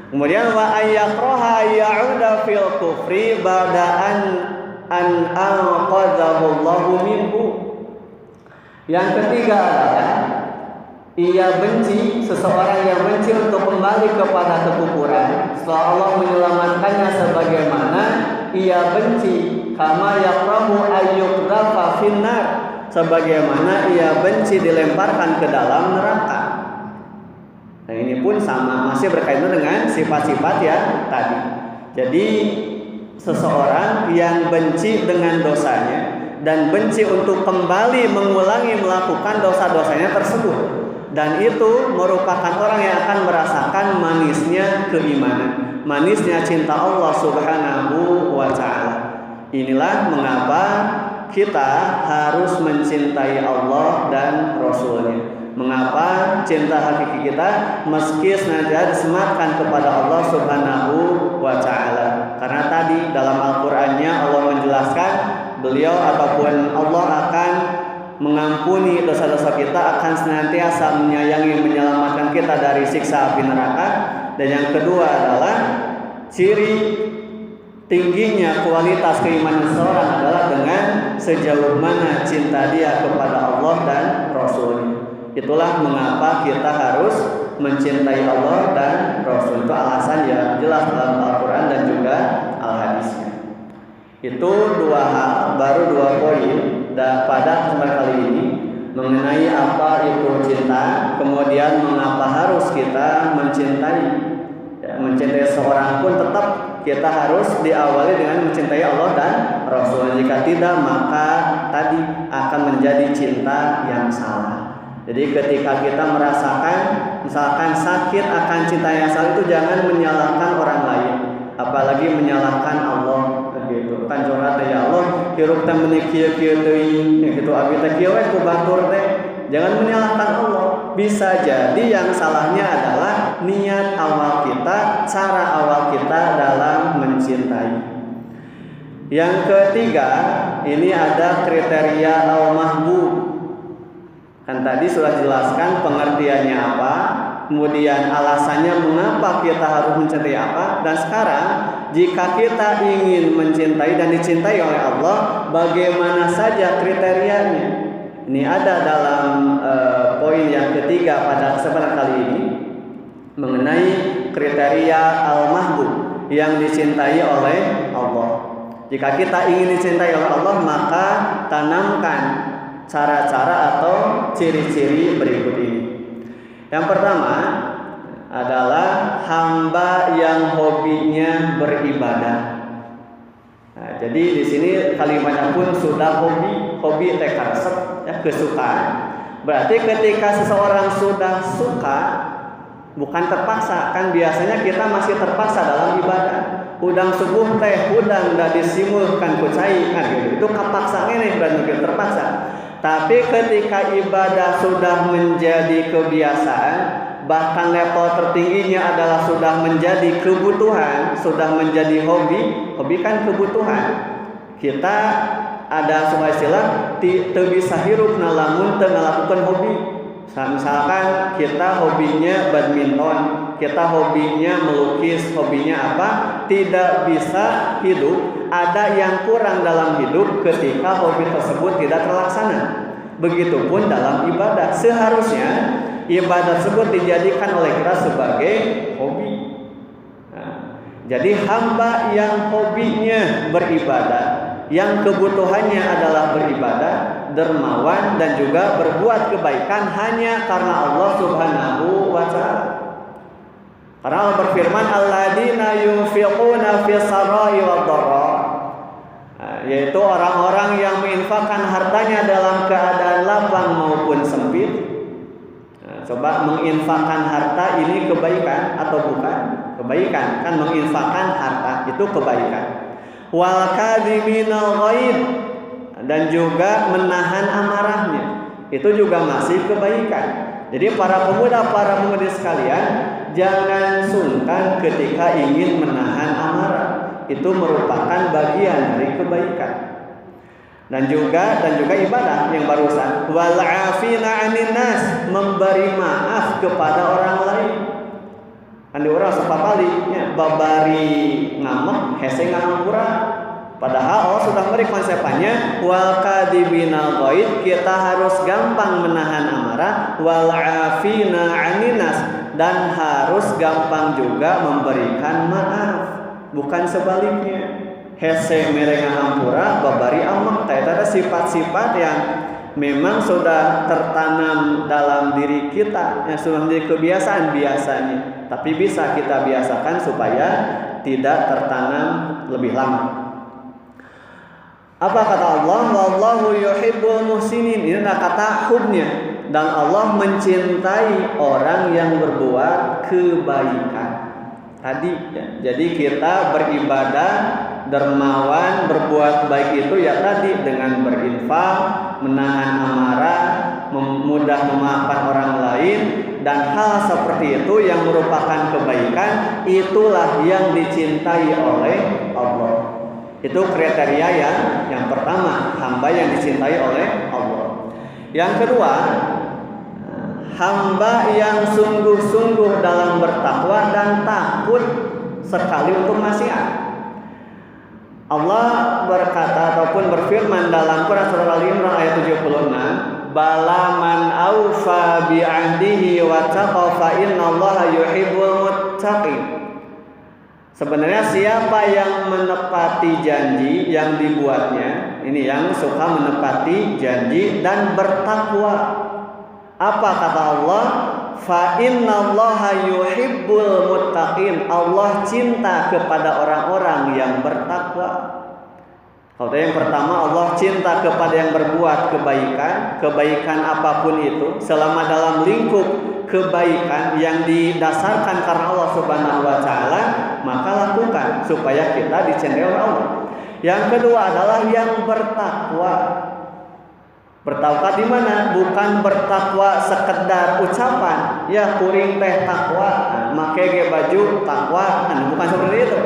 Kemudian wa ayyakraha ya'uda fil kufri ba'da an anqadhahu Allahu minhu. Yang ketiga adalah ia benci, seseorang yang benci untuk kembali kepada kekufuran setelah Allah menyelamatkannya, sebagaimana ia benci kama yakrahu ayyuqdhafa finnar, sebagaimana ia benci dilemparkan ke dalam neraka. Nah, ini pun sama, masih berkaitan dengan sifat-sifat ya tadi. Jadi seseorang yang benci dengan dosanya dan benci untuk kembali mengulangi melakukan dosa-dosanya tersebut, dan itu merupakan orang yang akan merasakan manisnya keimanan, manisnya cinta Allah Subhanahu wa ta'ala. Inilah mengapa kita harus mencintai Allah dan Rasul-Nya. Mengapa cinta hakiki kita meski senantiasa disematkan kepada Allah Subhanahu wa ta'ala. Karena tadi dalam Al-Qur'annya Allah menjelaskan beliau ataupun Allah akan mengampuni dosa-dosa kita, akan senantiasa menyayangi, menyelamatkan kita dari siksa api neraka. Dan yang kedua adalah ciri tingginya kualitas keimanan seseorang adalah dengan sejauh mana cinta dia kepada Allah dan Rasul. Itulah mengapa kita harus mencintai Allah dan Rasul. Itu alasan yang jelas dalam Al-Quran dan juga Al-Hadisnya. Itu dua hal, baru 2 poin pada kesempatan kali ini mengenai apa itu cinta, kemudian mengapa harus kita mencintai. Ya, mencintai seorang pun tetap kita harus diawali dengan mencintai Allah dan Rasul. Jika tidak, maka tadi akan menjadi cinta yang salah. Jadi ketika kita merasakan misalkan sakit akan cinta yang salah, itu jangan menyalahkan orang lain, apalagi menyalahkan Allah. Gitu kan curhat ya Allah, hirup teh meuni kieu-kieu teuing, gitu abi teh kieu we ku batur teh. Jangan menyalahkan Allah. Bisa jadi yang salahnya adalah niat awal kita, cara awal kita dalam mencintai. Yang ketiga, ini ada kriteria al-mahbub. Kan tadi sudah jelaskan pengertiannya apa, kemudian alasannya mengapa kita harus mencintai apa, dan sekarang jika kita ingin mencintai dan dicintai oleh Allah, bagaimana saja kriterianya? Ini ada dalam poin yang ketiga pada kesempatan kali ini mengenai kriteria al-mahbub yang dicintai oleh Allah. Jika kita ingin dicintai oleh Allah, maka tanamkan cara-cara atau ciri-ciri berikut ini. Yang pertama adalah hamba yang hobinya beribadah. Nah, jadi di sini kalimatnya pun sudah hobi teh karesep, ya, kesukaan. Berarti ketika seseorang sudah suka, bukan terpaksa, kan biasanya kita masih terpaksa dalam ibadah. Udang subuh teh udang da disimulkan ku cai, kan gitu. Itu kapaksa ngene berarti terpaksa. Tapi ketika ibadah sudah menjadi kebiasaan, bahkan level tertingginya adalah sudah menjadi kebutuhan, sudah menjadi hobi. Hobi kan kebutuhan. Kita ada sebuah istilah teu bisa hirup lamun teu ngalakukeun hobi. Misalkan kita hobinya badminton, kita hobinya melukis, hobinya apa? Tidak bisa hidup. Ada yang kurang dalam hidup ketika hobi tersebut tidak terlaksana. Begitupun dalam ibadah. Seharusnya ibadah tersebut dijadikan oleh kita sebagai hobi. Nah, jadi hamba yang hobinya beribadah, yang kebutuhannya adalah beribadah, dermawan dan juga berbuat kebaikan hanya karena Allah Subhanahu wa ta'ala. Karena Allah berfirman, alladzina yunfiquna fis sarai wad dharra, yaitu orang-orang yang menginfakkan hartanya dalam keadaan lapang maupun sempit. Coba menginfakkan harta ini kebaikan atau bukan? Kebaikan, kan menginfakkan harta itu kebaikan. Wal kadhiminal ghaid, dan juga menahan amarahnya, itu juga masih kebaikan. Jadi para pemudi sekalian, jangan sungkan ketika ingin menahan amarah. Itu merupakan bagian dari kebaikan. Dan juga ibadah yang barusan, wal afina 'anin nas, memberi maaf kepada orang lain. Andi orang sapapali nya babari ngamek hese ngampura, Padahal Allah sudah beri konsepnya wal kadibina ghaid, kita harus gampang menahan amarah, wal afina aninas, dan harus gampang juga memberikan maaf, bukan sebaliknya. Hese mereka hampura babari amak, ada sifat-sifat yang memang sudah tertanam dalam diri kita, yang sudah menjadi kebiasaan biasanya, tapi bisa kita biasakan supaya tidak tertanam lebih lama. Apa kata Allah? Wallahu yuhibbul muhsinin. Ini adalah kata hubnya, dan Allah mencintai orang yang berbuat kebaikan. Tadi ya. Jadi kita beribadah, dermawan, berbuat baik itu ya tadi dengan berinfak, menahan amarah, mudah memaafkan orang lain, dan hal seperti itu yang merupakan kebaikan, itulah yang dicintai oleh Allah. Itu kriteria yang pertama, hamba yang dicintai oleh Allah. Yang kedua, hamba yang sungguh-sungguh dalam bertakwa dan takut sekali untuk maksiat. Allah berkata ataupun berfirman dalam Quran surah Al-Imran ayat 76, bala man aufa bi ahdihi wa taqa fa innallaha yuhibbul muttaqin. Sebenarnya siapa yang menepati janji yang dibuatnya, ini yang suka menepati janji dan bertakwa. Apa kata Allah? Fa innallaha yuhibbul muttaqin. Allah cinta kepada orang-orang yang bertakwa. Kalau yang pertama, Allah cinta kepada yang berbuat kebaikan apapun itu, selama dalam lingkup kebaikan yang didasarkan karena Allah Subhanahu wa taala, maka lakukan supaya kita dicintai oleh Allah. Yang kedua adalah yang bertakwa. Bertakwa di mana? Bukan bertakwa sekedar ucapan, ya kuring teh takwa, make ge baju takwa, bukan seperti itu.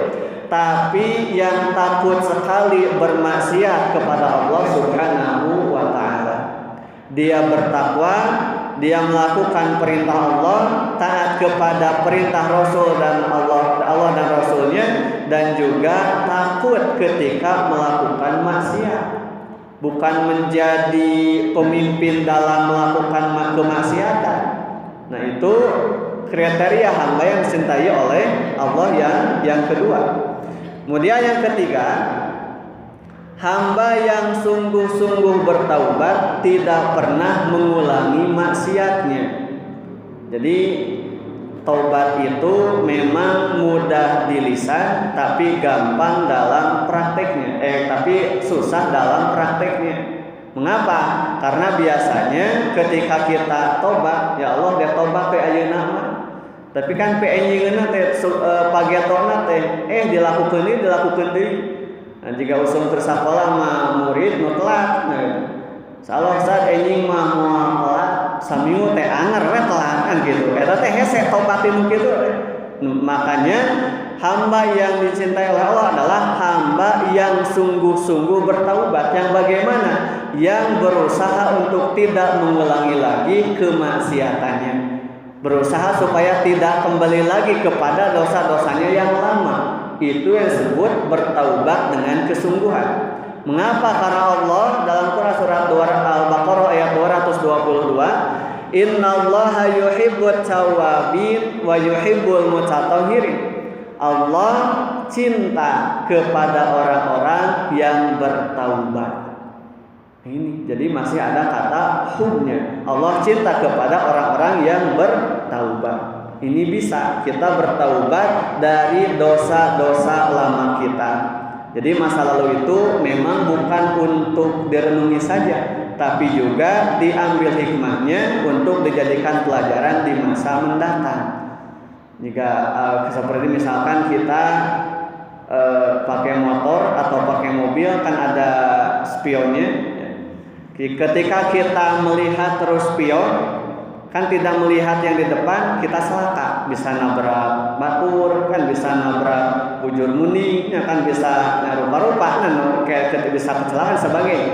Tapi yang takut sekali bermaksiat kepada Allah Subhanahu wa taala. Dia bertakwa, dia melakukan perintah Allah, taat kepada perintah Rasul dan Allah dan Rasulnya, dan juga takut ketika melakukan maksiat. Bukan menjadi pemimpin dalam melakukan kemaksiatan. Nah, itu kriteria hamba yang dicintai oleh Allah yang kedua. Kemudian yang ketiga, hamba yang sungguh-sungguh bertaubat, tidak pernah mengulangi maksiatnya. Jadi taubat itu memang mudah di lisan, tapi gampang dalam prakteknya. Tapi susah dalam prakteknya. Mengapa? Karena biasanya ketika kita tobat, ya Allah dia tobat teh ayeuna mah. Tapi kan PNJ-na teh pagetona teh dilakukan deui. Nah, jika usum tersakola mah murid nu telat. Nah, salah Ustaz enjing mah moal telat, samiu teh anger we telat kan gitu. Eta teh hese tobatin kitu. Makanya hamba yang dicintai oleh Allah adalah hamba yang sungguh-sungguh bertaubat. Yang bagaimana? Yang berusaha untuk tidak mengulangi lagi kemaksiatannya. Berusaha supaya tidak kembali lagi kepada dosa-dosanya yang lama. Itu yang disebut bertaubat dengan kesungguhan. Mengapa? Karena Allah dalam Quran surat Al-Baqarah ayat 222, innallaha yuhibbut tawwabin wa yuhibbul mutatahhirin. Allah cinta kepada orang-orang yang bertaubat. Ini jadi masih ada kata hubnya. Allah cinta kepada orang-orang yang bertaubat. Ini bisa kita bertaubat dari dosa-dosa lama kita. Jadi masa lalu itu memang bukan untuk direnungi saja, tapi juga diambil hikmahnya untuk dijadikan pelajaran di masa mendatang. Jika seperti misalkan kita pakai motor atau pakai mobil, kan ada spionnya. Ketika kita melihat terus spion, kan tidak melihat yang di depan, kita selaka, bisa nabrak batur, kan bisa nabrak bujur muni, kan bisa rupa-rupa, kayak bisa kecelakaan sebagainya.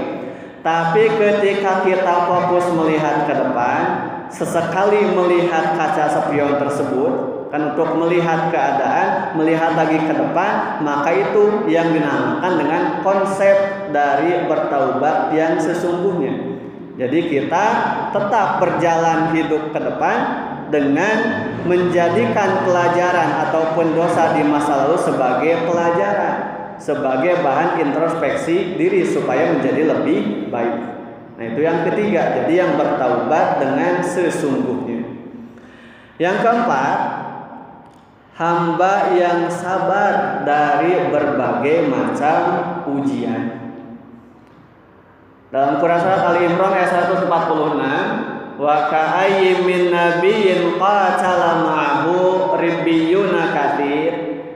Tapi ketika kita fokus melihat ke depan, sesekali melihat kaca spion tersebut, kan untuk melihat keadaan, melihat lagi ke depan, maka itu yang dinamakan dengan konsep dari bertaubat yang sesungguhnya. Jadi kita tetap berjalan hidup ke depan dengan menjadikan pelajaran ataupun dosa di masa lalu sebagai pelajaran, sebagai bahan introspeksi diri supaya menjadi lebih baik. Nah, itu yang ketiga. Jadi yang bertaubat dengan sesungguhnya. Yang keempat, hamba yang sabar dari berbagai macam ujian. Dalam Quran surat Ali Imran ayat 146, wa ka'ayyin min nabiyyin qatala ma'ahu ribbiyuna katsir,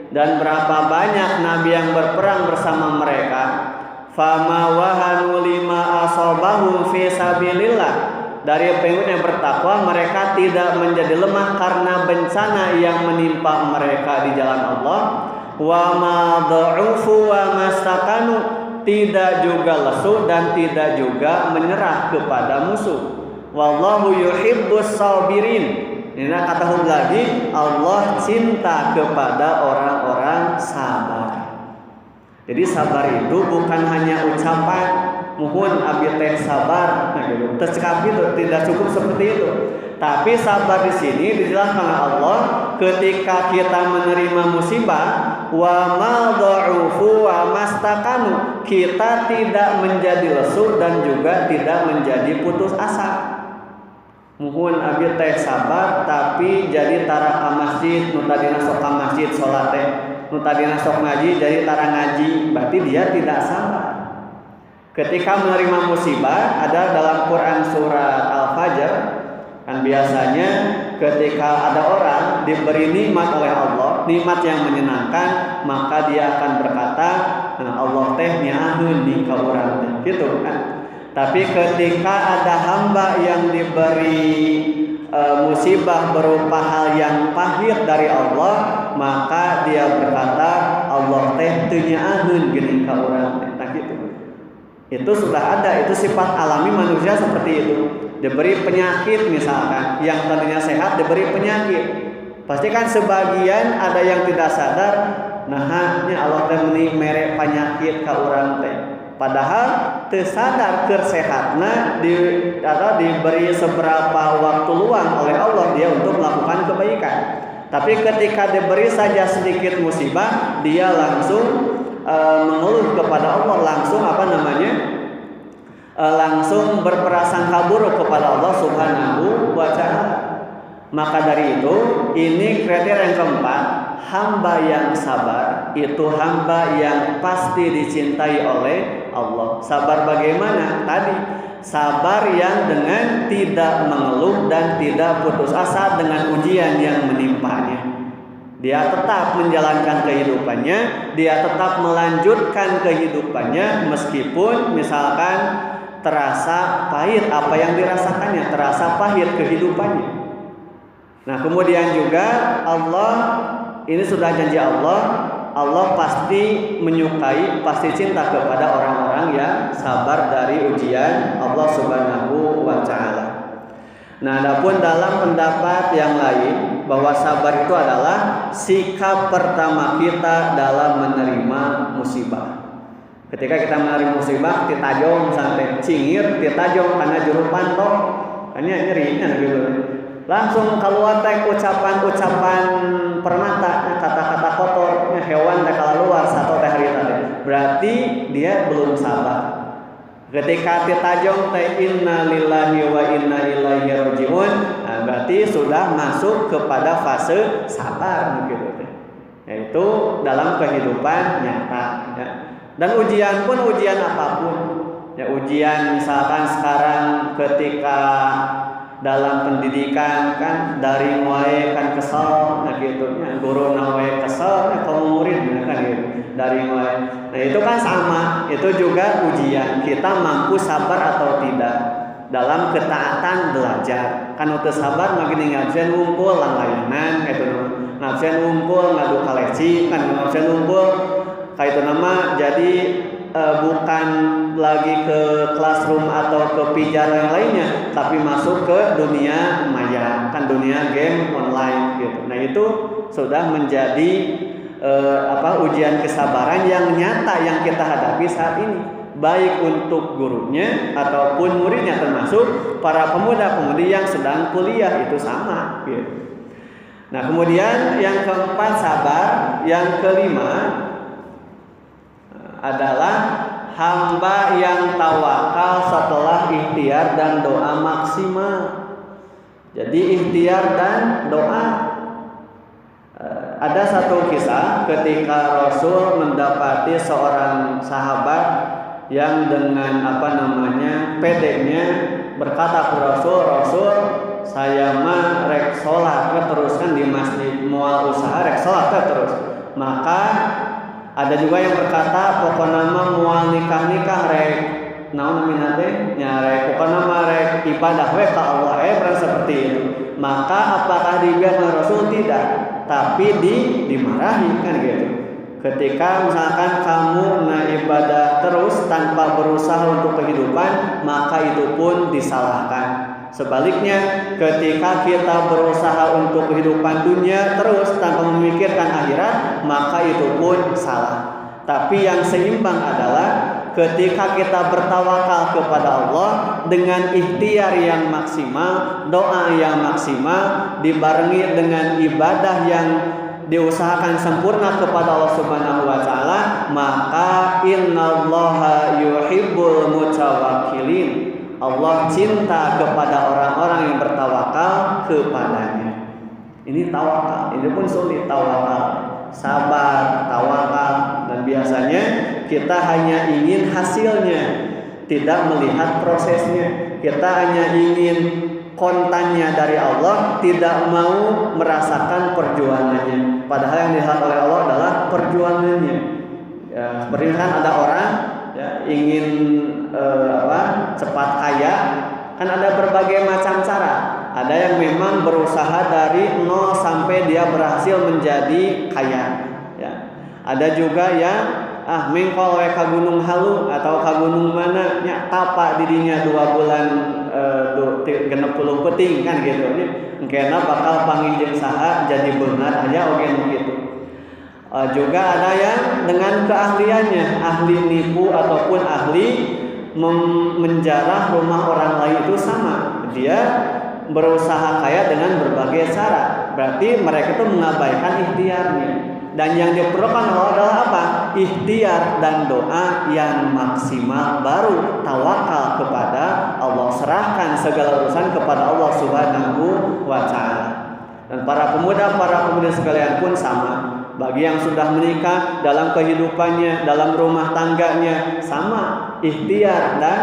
dan berapa banyak nabi yang berperang bersama mereka, fama wahanu lima asabahum fi sabilillah, dari pengikut yang bertakwa mereka tidak menjadi lemah karena bencana yang menimpa mereka di jalan Allah, wa ma dha'ufu wa mastakanu, tidak juga lesu dan tidak juga menyerah kepada musuh. Wallahu yuhibbus sabirin. Ini kata lagi, Allah cinta kepada orang-orang sabar. Jadi sabar itu bukan hanya ucapan muhun abi teh sabar, nah gitu. Tercekap itu tidak cukup seperti itu. Tapi sabar di sini dijelaskan oleh Allah ketika kita menerima musibah, wa ma dha'ufu wa mastakanu, kita tidak menjadi lesu dan juga tidak menjadi putus asa. Muhun abi teh sabar tapi jadi tara ka masjid, nu tadina sok ka masjid salat teh, nu tadina sok ngaji jadi tara ngaji, berarti dia tidak sabar. Ketika menerima musibah, ada dalam Quran surat Al-Fajr, kan biasanya ketika ada orang diberi nikmat oleh Allah, nikmat yang menyenangkan, maka dia akan berkata, nah Allah teh nyaaheun di ka urang teh, gitu kan. Tapi ketika ada hamba yang diberi musibah berupa hal yang pahit dari Allah, maka dia berkata Allah teh teu nyaaheun geuning ka urang teh. Nah gitu. Itu sudah ada, itu sifat alami manusia seperti itu. Diberi penyakit misalkan, yang tadinya sehat diberi penyakit. Pasti kan sebagian ada yang tidak sadar, nah nya Allah teh meuni mere penyakit ka urang teh. Padahal teu sadar kesehatna diberi seberapa waktu luang oleh Allah dia untuk melakukan kebaikan. Tapi ketika diberi saja sedikit musibah, dia langsung mengeluh kepada Allah, langsung langsung berprasangka buruk kepada Allah Subhanahu wa ta'ala. Maka dari itu, ini kriteria yang keempat, hamba yang sabar itu hamba yang pasti dicintai oleh Allah. Sabar bagaimana? Tadi sabar yang dengan tidak mengeluh dan tidak putus asa dengan ujian yang menimpanya. Dia tetap menjalankan kehidupannya, dia tetap melanjutkan kehidupannya meskipun misalkan terasa pahit apa yang dirasakannya, terasa pahit kehidupannya. Nah, kemudian juga Allah, ini sudah janji Allah, Allah pasti menyukai, pasti cinta kepada orang-orang yang sabar dari ujian Allah Subhanahu wa ta'ala. Nah, adapun dalam pendapat yang lain bahwa sabar itu adalah sikap pertama kita dalam menerima musibah. Ketika kita menerima musibah, ditajong sampai cingir, ditajong karena juru pantok, hanya nyeri gitu. Langsung keluar teh ucapan-ucapan permata, kata-kata kotor, hewan teh keluar satu teh hari tadi. Berarti dia belum sabar. Ketika ditajong teh inna lillahi wa inna ilaihi rajiun, nah berarti sudah masuk kepada fase sabar gitu. Yaitu dalam kehidupan nyata ya. Dan ujian pun ujian apapun. Ya ujian misalkan sekarang ketika dalam pendidikan kan dari mulai kan kesal nah gitu ya, guru nawe kesal ya, kaum murid kan gitu dari mulai. Nah itu kan sama, itu juga ujian kita mampu sabar atau tidak dalam ketaatan belajar. Kan untuk sabar makin ngabsen ngumpul lang layanan gitu, ngabsen ngumpul ngadu kaleci kan, ngabsen ngumpul Kaitu nama jadi bukan lagi ke classroom atau ke pijar yang lainnya, tapi masuk ke dunia maya, kan dunia game online gitu. Nah itu sudah menjadi ujian kesabaran yang nyata yang kita hadapi saat ini, baik untuk gurunya ataupun muridnya, termasuk para pemuda-pemudi yang sedang kuliah itu sama gitu. Nah kemudian yang keempat sabar, yang kelima adalah hamba yang tawakal setelah ikhtiar dan doa maksimal. Jadi ikhtiar dan doa. Ada satu kisah ketika Rasul mendapati seorang sahabat yang dengan pedenya berkata ke Rasul, saya mah rek salat teruskan di masjid, moal usaha rek salat terus. Maka ada juga yang berkata pokokna mah moal nikah rek naon namina teh nya rek pokokna mah rek ibadah we ka Allah berarti seperti itu. Maka apakah dibiarkan Rasul? Tidak, tapi dimarahi kan gitu. Ketika misalkan kamu ibadah terus tanpa berusaha untuk kehidupan, maka itu pun disalahkan. Sebaliknya, ketika kita berusaha untuk kehidupan dunia terus tanpa memikirkan akhirat, maka itu pun salah. Tapi yang seimbang adalah ketika kita bertawakal kepada Allah dengan ikhtiar yang maksimal, doa yang maksimal, dibarengi dengan ibadah yang diusahakan sempurna kepada Allah Subhanahu wa taala, maka innallaha yuhibbul mutawakkilin. Allah cinta kepada orang-orang yang bertawakal kepadanya. Ini tawakal, ini pun sulit tawakal. Sabar, tawakal, dan biasanya kita hanya ingin hasilnya, tidak melihat prosesnya. Kita hanya ingin kontannya dari Allah, tidak mau merasakan perjuangannya. Padahal yang dilihat oleh Allah adalah perjuangannya. Ya, seperti kan ada orang ingin cepat kaya, kan ada berbagai macam cara. Ada yang memang berusaha dari nol sampai dia berhasil menjadi kaya. Ya. Ada juga yang mengkol we ka Gunung Halu atau ka gunung mana nya tapa didinya 2 bulan 60 peting kan gitu nya. Engkena bakal panggil saha jadi beungar aja oge gitu. Juga ada yang dengan keahliannya, ahli nipu ataupun ahli menjarah rumah orang lain itu sama. Dia berusaha kaya dengan berbagai cara. Berarti mereka itu mengabaikan ikhtiarnya. Dan yang diperlukan adalah apa? Ikhtiar dan doa yang maksimal, baru tawakal kepada Allah, serahkan segala urusan kepada Allah Subhanahu wa taala. Dan para pemuda sekalian pun sama. Bagi yang sudah menikah, dalam kehidupannya, dalam rumah tangganya sama, ikhtiar dan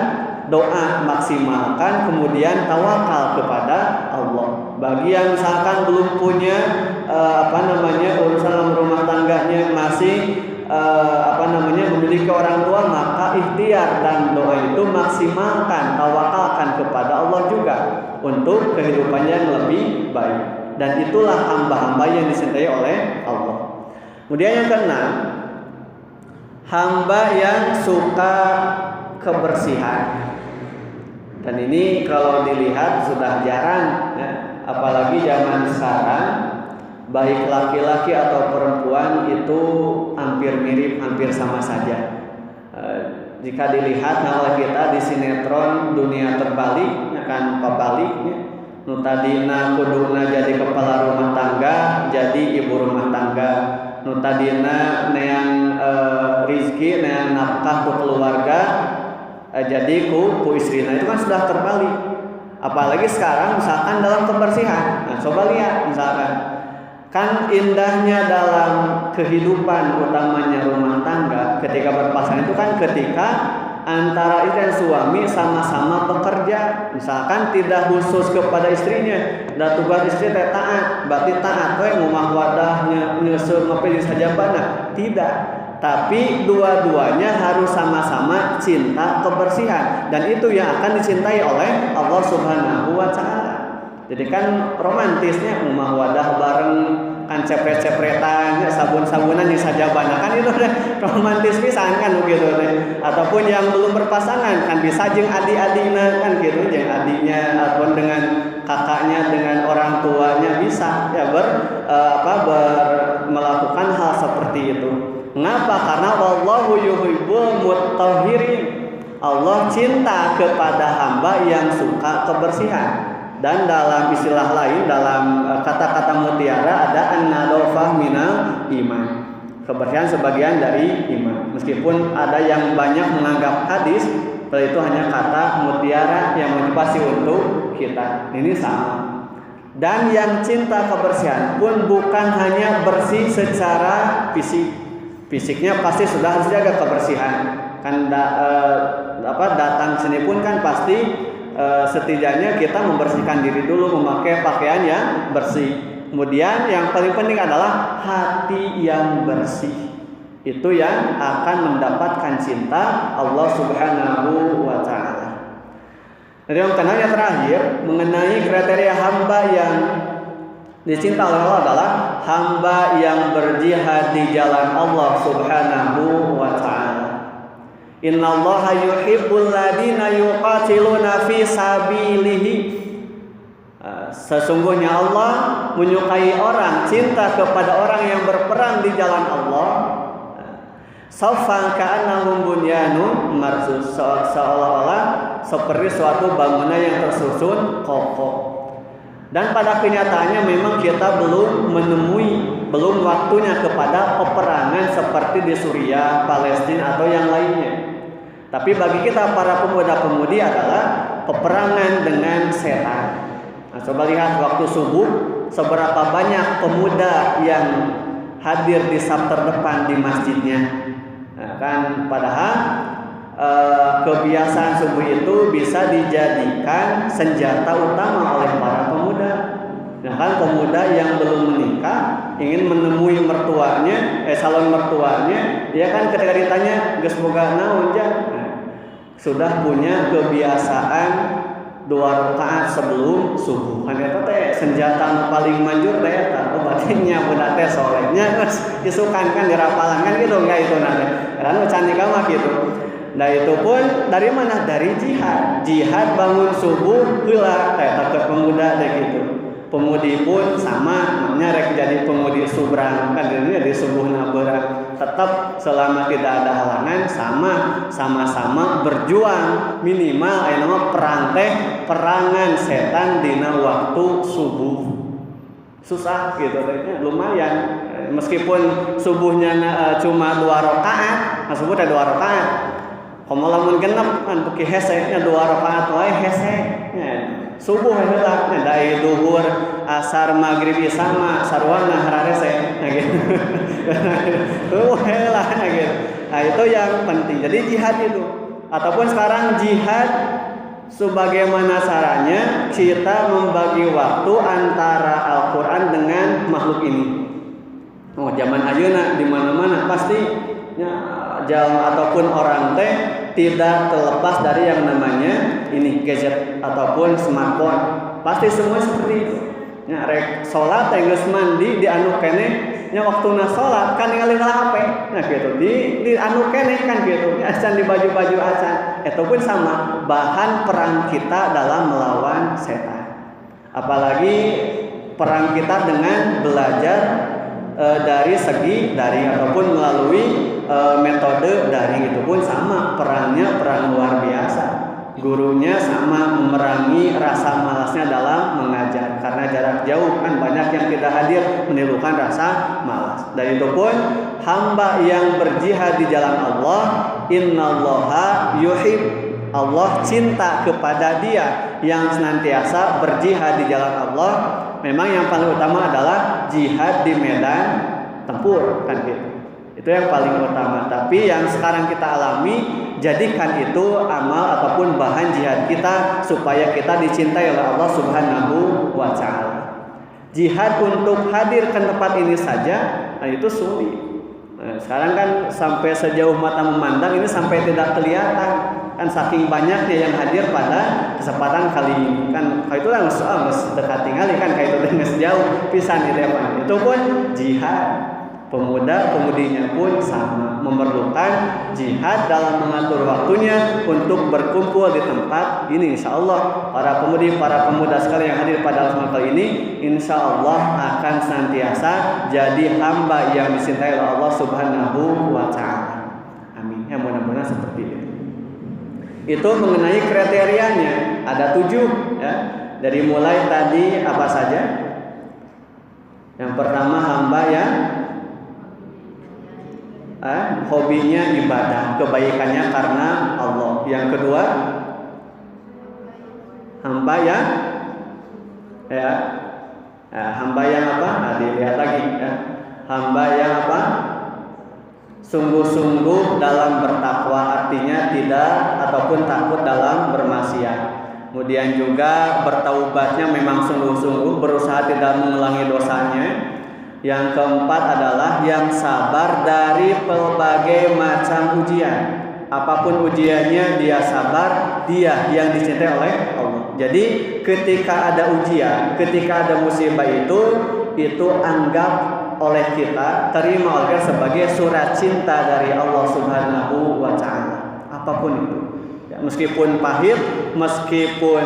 doa maksimalkan, kemudian tawakal kepada Allah. Bagi yang misalkan belum punya urusan dalam rumah tangganya, masih memiliki orang tua, maka ikhtiar dan doa itu maksimalkan, tawakalkan kepada Allah juga untuk kehidupannya yang lebih baik. Dan itulah hamba-hamba yang dicintai oleh Allah. Kemudian yang keenam, hamba yang suka kebersihan. Dan ini kalau dilihat sudah jarang ya. Apalagi zaman sekarang, baik laki-laki atau perempuan itu hampir mirip, hampir sama saja. Jika dilihat oleh kita di sinetron Dunia Terbalik, akan pabalik ya. Nu tadina kuduna jadi kepala rumah tangga, jadi ibu rumah tangga. Nu tadina neang rizki, neang nafkah untuk keluarga, jadi ku istrina. Itu kan sudah terbalik. Apalagi sekarang misalkan dalam kebersihan. Nah, coba lihat misalkan, kan indahnya dalam kehidupan utamanya rumah tangga ketika berpasangan itu kan ketika antara istri dan suami sama-sama bekerja. Misalkan tidak khusus kepada istrinya, dan tugas istri taat, berarti taat we ngomah wadahnya nyusul ngopi di sajabana. Tidak, tapi dua-duanya harus sama-sama cinta kebersihan, dan itu yang akan dicintai oleh Allah Subhanahu wa taala. Jadi kan romantisnya ngomah wadah bareng, kan dengan cepret-cepretan, sabun-sabunan yang sajabana kan itu romantis pisan kan begitu deh. Ataupun yang belum berpasangan kan bisa jeung adik-adiknya kan gitu, jeung adiknya ataupun dengan kakaknya, dengan orang tuanya bisa ya melakukan hal seperti itu. Mengapa? Karena wallahu yuhibbul mutahhirin. Allah cinta kepada hamba yang suka kebersihan. Dan dalam istilah lain, dalam kata-kata mutiara ada an-nadhafah minal iman. Kebersihan sebagian dari iman. Meskipun ada yang banyak menganggap hadis itu hanya kata mutiara yang motivasi untuk kita. Ini sama. Dan yang cinta kebersihan pun bukan hanya bersih secara fisik. Fisiknya pasti sudah harus jaga kebersihan. Kan datang sini pun kan pasti setidaknya kita membersihkan diri dulu, memakai pakaian yang bersih. Kemudian yang paling penting adalah hati yang bersih. Itu yang akan mendapatkan cinta Allah Subhanahu wa taala. Jadi yang yang terakhir mengenai kriteria hamba yang dicinta oleh Allah adalah hamba yang berjihad di jalan Allah Subhanahu wa taala. Innallaha yuhibbul ladina yuqatiluna fi sabilihi. Sesungguhnya Allah menyukai orang, cinta kepada orang yang berperang di jalan Allah. Saffan ka'annahum bunyanun marsus, seolah-olah seperti suatu bangunan yang tersusun kokoh. Dan pada kenyataannya memang kita belum waktunya kepada peperangan seperti di Suriah, Palestina atau yang lainnya. Tapi bagi kita para pemuda-pemudi adalah peperangan dengan setan. Nah, coba lihat waktu subuh seberapa banyak pemuda yang hadir di saf terdepan di masjidnya. Nah, kan padahal kebiasaan subuh itu bisa dijadikan senjata utama oleh para pemuda. Nah kan pemuda yang belum menikah ingin menemui mertuanya, calon mertuanya, dia kan ketika ditanya geus boga naon sudah punya kebiasaan 2 rakaat sebelum subuh. Kan eta teh senjata paling manjur teh eta. Oh berarti nya budak teh solehnya geus isukan kan dirapalan kan gitu enggak itu nanti. Karena cantik mah gitu. Nah itu pun dari mana? Dari jihad. Jihad bangun subuh heula eta ke pemuda teh gitu. Pemudi pun sama, namanya rek jadi pemudi subrang kan ini di subuhna beurang. Tetap selama tidak ada halangan sama-sama berjuang minimal aya nama perang teh perangan setan dina waktu subuh. Susah gitu teh lumayan. Meskipun subuhnya cuma 2 rakaat, subuh teh 2 rakaat. Komo lamun genep kan beuki hese nya 2 rakaat wae hese. Subuh heula nya dari duhur, asar, maghrib, isya mah sarwana hararese nya gitu. Heula nya gitu. Nah, itu yang penting. Jadi jihad itu ataupun sekarang jihad sebagaimana caranya kita membagi waktu antara Al-Qur'an dengan makhluk ini. Oh, zaman ayeuna di mana-mana pasti ataupun orang teh tidak terlepas dari yang namanya ini gadget ataupun smartphone. Pasti semua seperti itu. Nya rek salat teh geus mandi di anu keneh nya waktuna salat kan ningali HP. Nah gitu. Di anu keneh kan gitu. Nya acan di baju-baju acan. Itu pun sama bahan perang kita dalam melawan setan. Apalagi perang kita dengan belajar dari segi daring ataupun melalui metode daring itu pun sama perangnya perang luar biasa. Gurunya sama memerangi rasa malasnya dalam mengajar karena jarak jauh kan banyak yang tidak hadir menimbulkan rasa malas. Dan itu pun hamba yang berjihad di jalan Allah, innallaha yuhib, Allah cinta kepada dia yang senantiasa berjihad di jalan Allah. Memang yang paling utama adalah jihad di medan tempur kan gitu. Itu yang paling utama. Tapi yang sekarang kita alami, jadikan itu amal ataupun bahan jihad kita supaya kita dicintai oleh Allah Subhanahu wa taala. Jihad untuk hadir ke tempat ini saja, nah itu sulit. Nah, sekarang kan sampai sejauh mata memandang ini sampai tidak kelihatan. kan saking banyaknya yang hadir pada kesempatan kali ini kan itu lah dekat tinggali kan kayak itu dengan jauh pisan di depan itu pun jihad. Pemuda-pemudinya pun sama memerlukan jihad dalam mengatur waktunya untuk berkumpul di tempat ini. Insya Allah para pemudi, para pemuda sekalian yang hadir pada kesempatan kali ini, insya Allah akan senantiasa jadi hamba yang dicintai oleh Allah Subhanahu wa Ta'ala. Amin. Ya mudah-mudahan seperti itu. Itu mengenai kriterianya ada 7 ya. Dari mulai tadi apa saja? Yang pertama hamba yang hobinya ibadah, kebaikannya karena Allah. Yang kedua, hamba yang hamba yang apa? Dilihat lagi ya. Hamba yang apa? Sungguh-sungguh dalam bertakwa, artinya tidak ataupun takut dalam bermaksiat. Kemudian juga bertaubatnya memang sungguh-sungguh, berusaha tidak mengulangi dosanya. Yang keempat adalah yang sabar dari berbagai macam ujian. Apapun ujiannya dia sabar, dia yang dicintai oleh Allah. Jadi ketika ada ujian, ketika ada musibah itu anggap oleh kita, terima oleh kita sebagai surat cinta dari Allah Subhanahu wa Ta'ala. Apapun itu. Ya, meskipun pahit, meskipun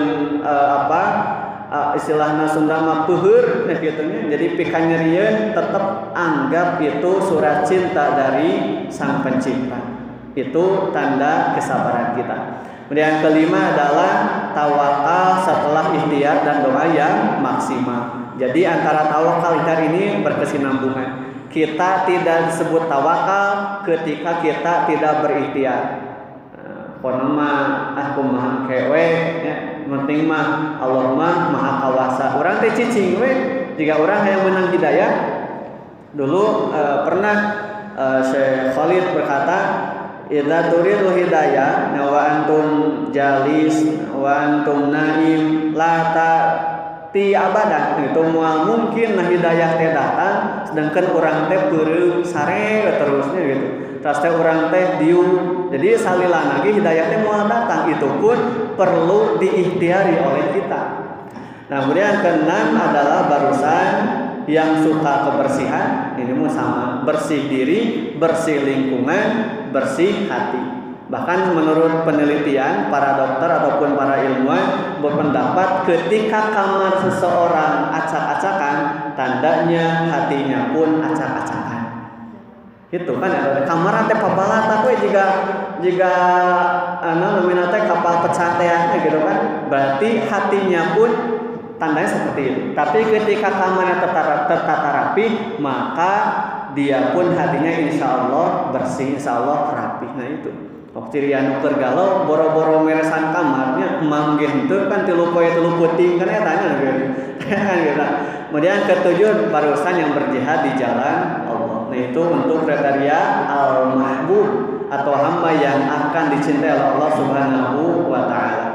istilahna Sunda mah peuheur gitunya. Jadi pikan nyerieun tetap anggap itu surat cinta dari Sang Pencipta. Itu tanda kesabaran kita. Kemudian yang kelima adalah tawakal setelah ikhtiar dan doa yang maksimal. Jadi antara tawakal ikhtiar ini berkesinambungan. Kita tidak disebut tawakal ketika kita tidak berikhtiar. Ponoma kumaha kewe ya. Penting mah Allah mah maha kawasa. Orang teh cicing we jika orang yang menang hidayah. Dulu pernah Syekh Khalid berkata, "Idza turidu hidayah wa antum jalis wa antum naim la ti abadan." Itu moal mungkin nah hidayah teh datang sedangkan orang teh peureuh sare terusnya gitu. Tas teh orang teh diu. Jadi salila lagi hidayah teh moal datang, itu pun perlu diikhtiari oleh kita. Nah, kemudian yang keenam adalah barusan yang suka kebersihan, ini pun sama, bersih diri, bersih lingkungan, bersih hati. Bahkan menurut penelitian para dokter ataupun para ilmuwan berpendapat ketika kamar seseorang acak-acakan, tandanya hatinya pun acak-acakan. Itu kan ada kamar teh pabalata we jika namina teh kapal pecah teh gitu kan. Berarti hatinya pun tandanya seperti itu. Tapi ketika kamarnya tertata rapi, maka dia pun hatinya insya Allah bersih, insya Allah rapi. Nah itu. Waktu dia nuker galau, boro-boro meresan kamarnya, emang gitu kan tilu puting kan tanya gitu. Kemudian ketujuh barusan yang berjihad di jalan Allah. Nah itu untuk kriteria al-mahbub atau hamba yang akan dicintai oleh Allah Subhanahu wa Ta'ala.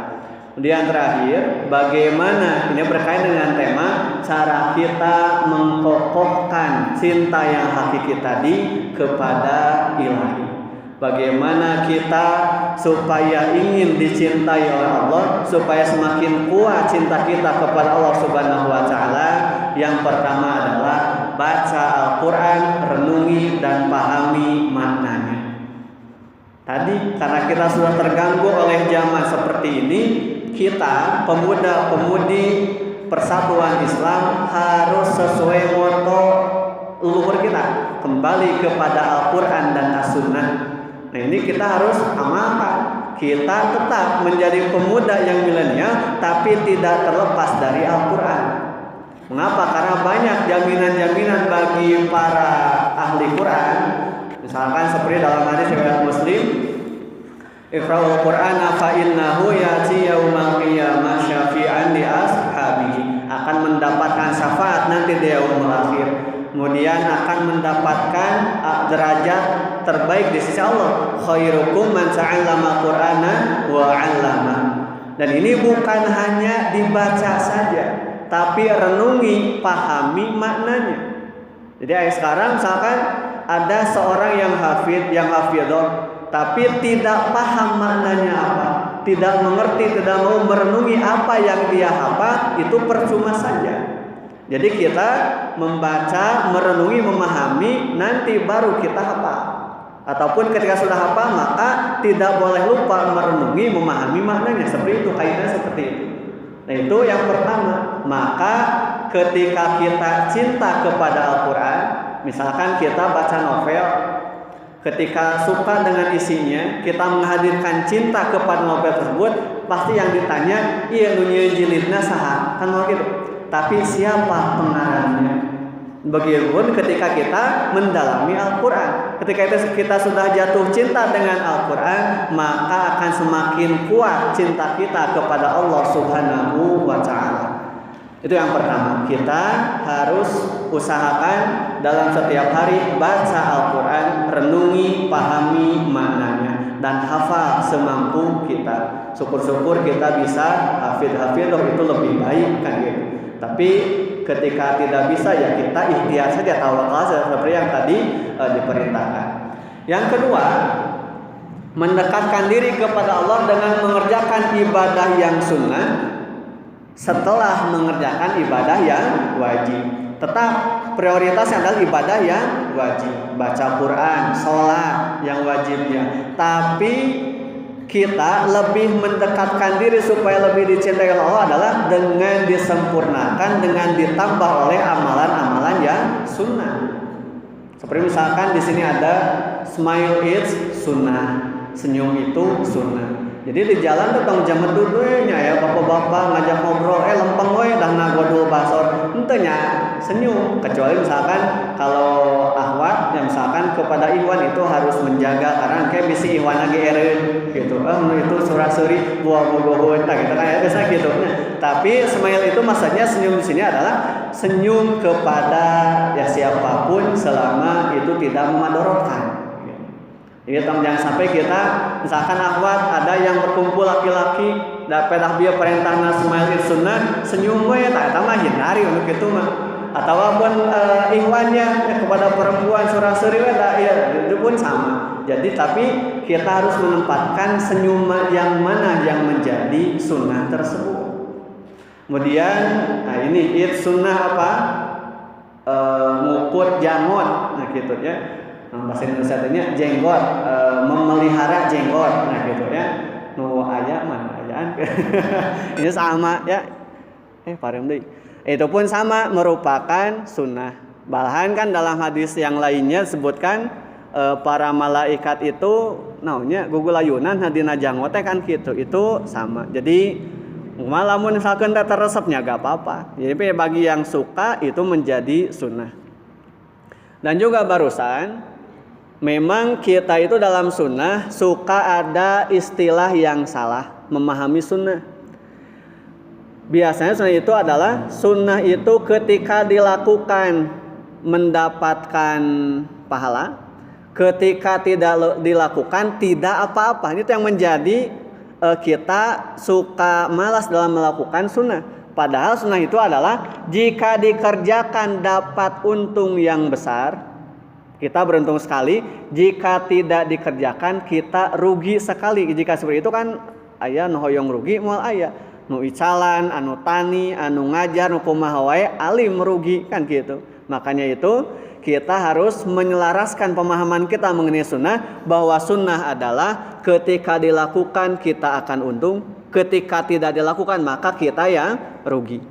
Kemudian terakhir, bagaimana ini berkaitan dengan tema cara kita mengkokohkan cinta yang hakiki tadi kepada Ilahi. Bagaimana kita supaya ingin dicintai oleh Allah, supaya semakin kuat cinta kita kepada Allah Subhanahu wa Ta'ala. Yang pertama adalah baca Al-Quran, renungi dan pahami maknanya. Tadi karena kita sudah terganggu oleh zaman seperti ini, kita pemuda-pemudi Persatuan Islam harus sesuai moto leluhur kita, kembali kepada Al-Quran dan As-Sunnah. Nah ini kita harus amalkan. Kita tetap menjadi pemuda yang milenial, tapi tidak terlepas dari Al-Quran. Mengapa? Karena banyak jaminan-jaminan bagi para ahli Quran. Misalkan seperti dalam hadis riwayat Muslim, Iqra'ul Qur'ana fa innahu ya'ti yaumal qiyamah syafi'an li ashabihi. Akan mendapatkan syafaat nanti di yaumul akhir. Kemudian akan mendapatkan derajat terbaik di sisi Allah. Khairukum man ta'allama Qur'ana wa 'allama. Dan ini bukan hanya dibaca saja, tapi renungi, pahami maknanya. Jadi sekarang misalkan ada seorang yang hafidh, yang hafidhah, tapi tidak paham maknanya apa, tidak mengerti, tidak mau merenungi apa yang dia hafal, itu percuma saja. Jadi kita membaca, merenungi, memahami, nanti baru kita hafal. Ataupun ketika sudah hafal, maka tidak boleh lupa merenungi, memahami maknanya. Seperti itu, kaitannya seperti itu. Nah, itu yang pertama. Maka ketika kita cinta kepada Al-Quran, misalkan kita baca novel, ketika suka dengan isinya, kita menghadirkan cinta kepada novel tersebut, pasti yang ditanya, iya dunia jilidna saha, kan mau gitu. Tapi siapa pengarangnya? Begitupun ketika kita mendalami Al-Quran, ketika kita sudah jatuh cinta dengan Al-Quran, maka akan semakin kuat cinta kita kepada Allah Subhanahu wa Ta'ala. Itu yang pertama, kita harus usahakan dalam setiap hari baca Al-Quran, renungi, pahami maknanya, dan hafal semampu kita. Syukur-syukur kita bisa hafidh-hafidh, itu lebih baik kan gitu. Tapi ketika tidak bisa, ya kita ikhtiar saja, tawakal saja, seperti yang tadi diperintahkan. Yang kedua, mendekatkan diri kepada Allah dengan mengerjakan ibadah yang sunnah setelah mengerjakan ibadah yang wajib. Tetap prioritasnya adalah ibadah yang wajib, baca Quran, sholat yang wajibnya. Tapi kita lebih mendekatkan diri supaya lebih dicintai oleh Allah adalah dengan disempurnakan, dengan ditambah oleh amalan-amalan yang sunnah. Seperti misalkan di sini ada smile is sunnah, senyum itu sunnah. Jadi di jalan tuh tong jamet dulu ya bapak-bapak ngajak ngobrol, lempeng we dah nagodul basor, entenya senyum. Kecuali misalkan kalau ahwat yang misalkan kepada Iwan itu harus menjaga, karena kayak bisi Iwan lagi eren gitu. Itu surah-suri buah-buah gitu kan ya, biasa gitu. Nah, tapi smile itu maksudnya senyum di sini adalah senyum kepada ya siapapun selama itu tidak memadorotkan. Jadi jangan sampai kita misalkan akhwat ada yang berkumpul laki-laki dapat dia perintah smile sunnah senyum we tak tambah hindari untuk itu mah, ataupun ikhwannya kepada perempuan surah-suri ya itu pun sama. Jadi tapi kita harus menempatkan senyum yang mana yang menjadi sunnah tersebut. Kemudian ini sunnah apa, ngukur jangot, nah gitu ya. Bahasa Indonesia-nya jenggot, memelihara jenggot, nah gitu ya. Nu aya mana ayaan. Ini sama ya. Parem deui. Itu pun sama merupakan sunnah. Bahkan kan dalam hadis yang lainnya sebutkan para malaikat itu naonnya gugulayunan dina janggot kan gitu. Itu sama. Jadi malamun misalkan teresepnya gak apa-apa. Jadi bagi yang suka itu menjadi sunnah. Dan juga barusan memang kita itu dalam sunnah suka ada istilah yang salah memahami sunnah. Biasanya sunnah itu adalah sunnah itu ketika dilakukan mendapatkan pahala, ketika tidak dilakukan tidak apa-apa. Itu yang menjadi kita suka malas dalam melakukan sunnah. Padahal sunnah itu adalah jika dikerjakan dapat untung yang besar, kita beruntung sekali. Jika tidak dikerjakan kita rugi sekali. Jika seperti itu kan aya nu hoyong rugi moal aya nu icalan, anu tani, anu ngajar, nu kumaha wae alim merugi kan gitu. Makanya itu kita harus menyelaraskan pemahaman kita mengenai sunnah, bahwa sunnah adalah ketika dilakukan kita akan untung, ketika tidak dilakukan maka kita yang rugi.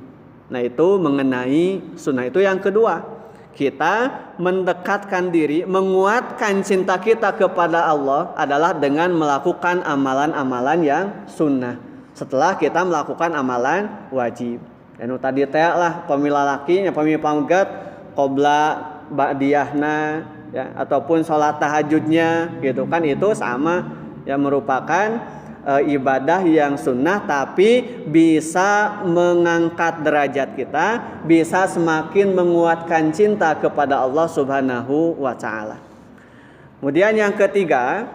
Nah itu mengenai sunnah. Itu yang kedua, kita mendekatkan diri, menguatkan cinta kita kepada Allah adalah dengan melakukan amalan-amalan yang sunnah setelah kita melakukan amalan wajib. Dan tadi teh lah pamila lakinya pamila pamgat qobla ba'diyahna ya, ataupun sholat tahajudnya gitu kan, itu sama ya, merupakan ibadah yang sunnah tapi bisa mengangkat derajat kita, bisa semakin menguatkan cinta kepada Allah Subhanahu wa Ta'ala. Kemudian yang ketiga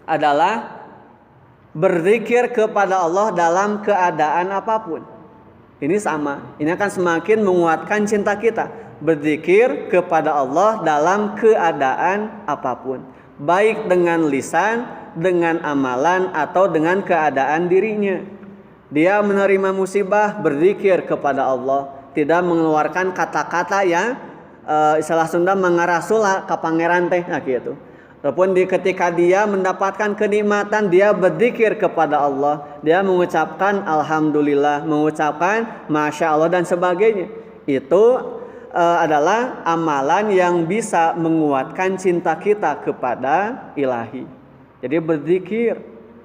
adalah berzikir kepada Allah dalam keadaan apapun. Ini sama, ini akan semakin menguatkan cinta kita. Berzikir kepada Allah dalam keadaan apapun. baik dengan lisan, dengan amalan atau dengan keadaan dirinya. Dia menerima musibah, berzikir kepada Allah, tidak mengeluarkan kata-kata yang istilah Sunda mengarasula ka pangeran teh gitu. Ataupun ketika dia mendapatkan kenikmatan, dia berzikir kepada Allah, dia mengucapkan alhamdulillah, mengucapkan masya Allah dan sebagainya. Itu adalah amalan yang bisa menguatkan cinta kita kepada ilahi. Jadi berzikir.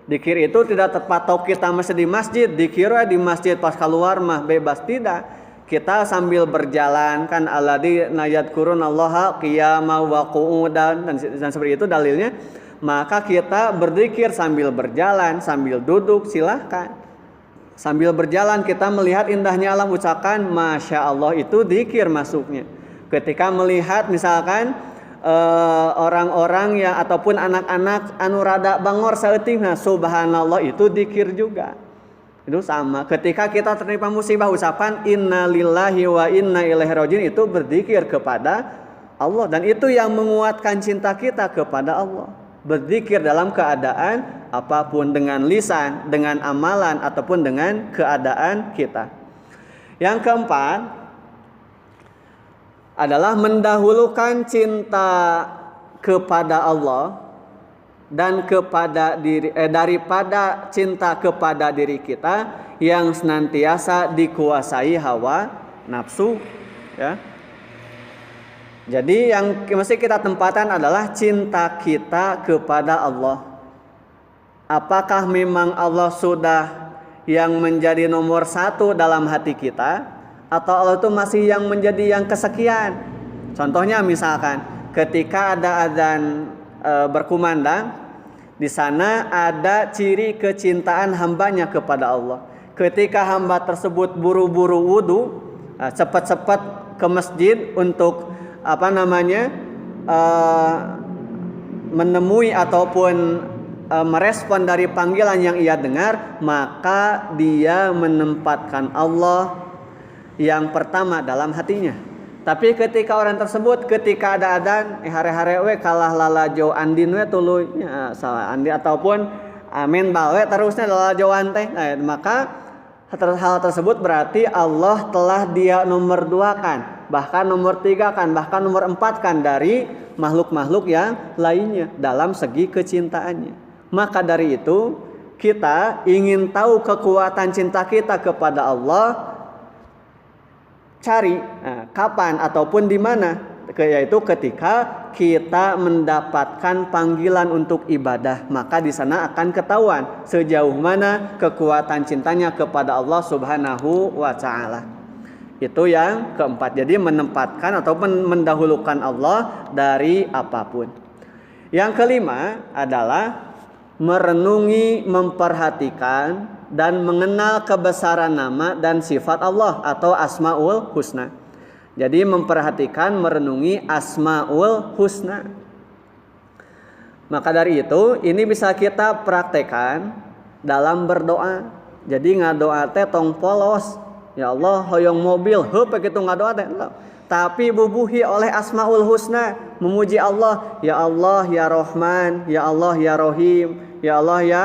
Zikir itu tidak terpatok kita masih di masjid, zikir di masjid pas keluar mah bebas, tidak. Kita sambil berjalan kan alladzina yadhkurunallaha qiyaman wa qu'udan dan seperti itu dalilnya. Maka kita berzikir sambil berjalan, sambil duduk, silahkan. Sambil berjalan kita melihat indahnya alam, ucapkan masya Allah, itu zikir masuknya. Ketika melihat misalkan orang-orang yang ataupun anak-anak anu rada bangor saeuting, nah subhanallah, itu zikir juga. Itu sama. Ketika kita tertimpa musibah, ucapan innalillahi wa inna ilaihi rajiun, itu berzikir kepada Allah, dan itu yang menguatkan cinta kita kepada Allah. Berzikir dalam keadaan apapun, dengan lisan, dengan amalan ataupun dengan keadaan kita. Yang keempat adalah mendahulukan cinta kepada Allah dan kepada diri daripada cinta kepada diri kita yang senantiasa dikuasai hawa nafsu, ya. Jadi yang mesti kita tempatkan adalah cinta kita kepada Allah. Apakah memang Allah sudah yang menjadi nomor satu dalam hati kita, atau Allah itu masih yang menjadi yang kesekian? Contohnya misalkan ketika ada azan berkumandang, di sana ada ciri kecintaan hambanya kepada Allah. Ketika hamba tersebut buru-buru wudu, cepat-cepat ke masjid untuk menemui ataupun merespon dari panggilan yang ia dengar, maka dia menempatkan Allah yang pertama dalam hatinya. Tapi ketika orang tersebut ketika ada adzan hare-hare we kalah lalajo andin we tulunya salah andi ataupun amin bae terusnya lalajoan teh, maka hal tersebut berarti Allah telah dia nomor 2-kan, bahkan nomor 3-kan, bahkan nomor 4-kan dari makhluk-makhluk yang lainnya dalam segi kecintaannya. Maka dari itu kita ingin tahu kekuatan cinta kita kepada Allah, cari kapan ataupun di mana, yaitu ketika kita mendapatkan panggilan untuk ibadah, maka di sana akan ketahuan sejauh mana kekuatan cintanya kepada Allah Subhanahu wa taala. Itu yang keempat. Jadi menempatkan ataupun mendahulukan Allah dari apapun. Yang kelima adalah merenungi, memperhatikan dan mengenal kebesaran nama dan sifat Allah atau Asmaul Husna. Jadi memperhatikan, merenungi Asmaul Husna. Maka dari itu ini bisa kita praktekkan dalam berdoa. Jadi ngadoa teh tong polos, ya Allah hoyong mobil, heup begitu ngadoa teh. Tapi bubuhi oleh Asmaul Husna, memuji Allah, ya Allah ya Rahman, ya Allah ya Rahim, ya Allah ya.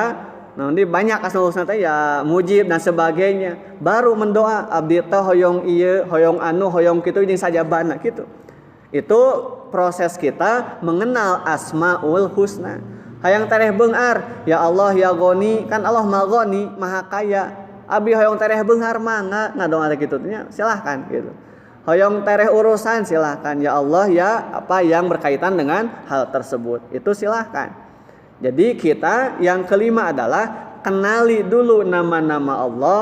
Nah, ini banyak Asmaul Husna teh ya mujib dan sebagainya. Baru mendoa abdi teh hoyong ieu, hoyong anu, hoyong kitu jeung sajabana gitu. Itu proses kita mengenal Asmaul Husna. Hayang tereh beungar, ya Allah ya Ghani, kan Allah Maha Ghani, Maha Kaya. Abi hoyong tereh beungar mangga ngadoa kitu nya silahkan gitu. Hoyong tereh urusan silahkan, ya Allah ya apa yang berkaitan dengan hal tersebut. Itu silahkan. Jadi kita yang kelima adalah kenali dulu nama-nama Allah.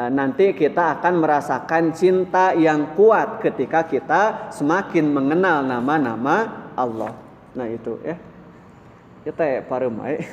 Nanti kita akan merasakan cinta yang kuat ketika kita semakin mengenal nama-nama Allah. Nah itu ya. Kita pareum ae.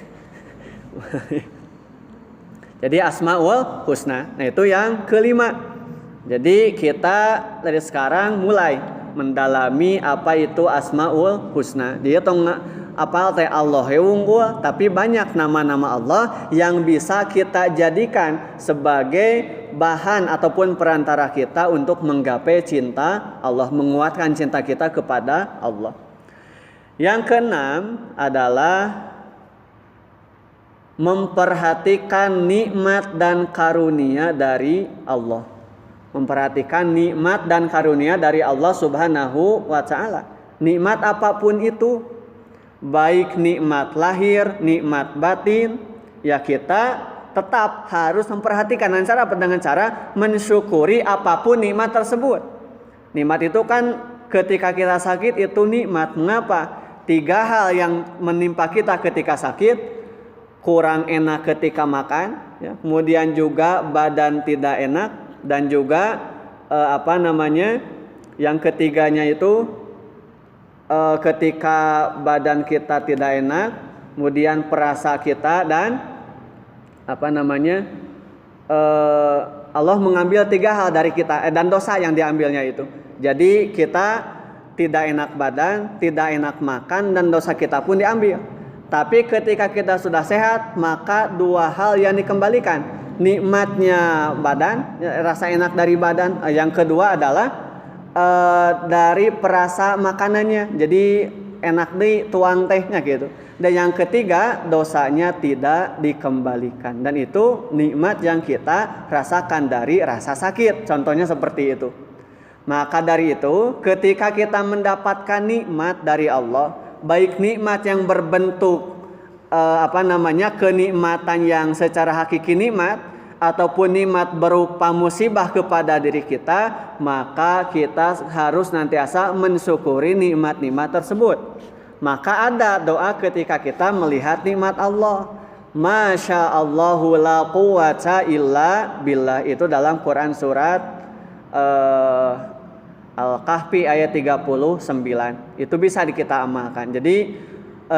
Jadi Asmaul Husna. Nah itu yang kelima. Jadi kita dari sekarang mulai mendalami apa itu Asmaul Husna. Dia tong apal teh Allah unggul, tapi banyak nama-nama Allah yang bisa kita jadikan sebagai bahan ataupun perantara kita untuk menggapai cinta Allah, menguatkan cinta kita kepada Allah. Yang keenam adalah memperhatikan nikmat dan karunia dari Allah. Memperhatikan nikmat dan karunia dari Allah Subhanahu wa taala. Nikmat apapun itu, baik nikmat lahir, nikmat batin, ya kita tetap harus memperhatikan dengan cara mensyukuri apapun nikmat tersebut. Nikmat itu kan ketika kita sakit itu nikmat. Mengapa? 3 hal yang menimpa kita ketika sakit, kurang enak ketika makan, ya. Kemudian juga badan tidak enak, dan juga yang ketiganya itu ketika badan kita tidak enak, kemudian perasa kita dan Allah mengambil 3 hal dari kita dan dosa yang diambilnya itu. Jadi kita tidak enak badan, tidak enak makan, dan dosa kita pun diambil. Tapi ketika kita sudah sehat, maka 2 hal yang dikembalikan. Nikmatnya badan, rasa enak dari badan. Yang kedua adalah dari perasa makanannya. Jadi enak di tuang tehnya gitu. Dan yang ketiga, dosanya tidak dikembalikan. Dan itu nikmat yang kita rasakan dari rasa sakit. Contohnya seperti itu. Maka dari itu, ketika kita mendapatkan nikmat dari Allah, baik nikmat yang berbentuk kenikmatan yang secara hakiki nikmat, ataupun nikmat berupa musibah kepada diri kita, maka kita harus nantiasa mensyukuri nikmat-nikmat tersebut. Maka ada doa ketika kita melihat nikmat Allah. Masya Allahu la quwata illa billah. Itu dalam Quran surat Al-Kahfi ayat 39. Itu bisa kita amalkan. Jadi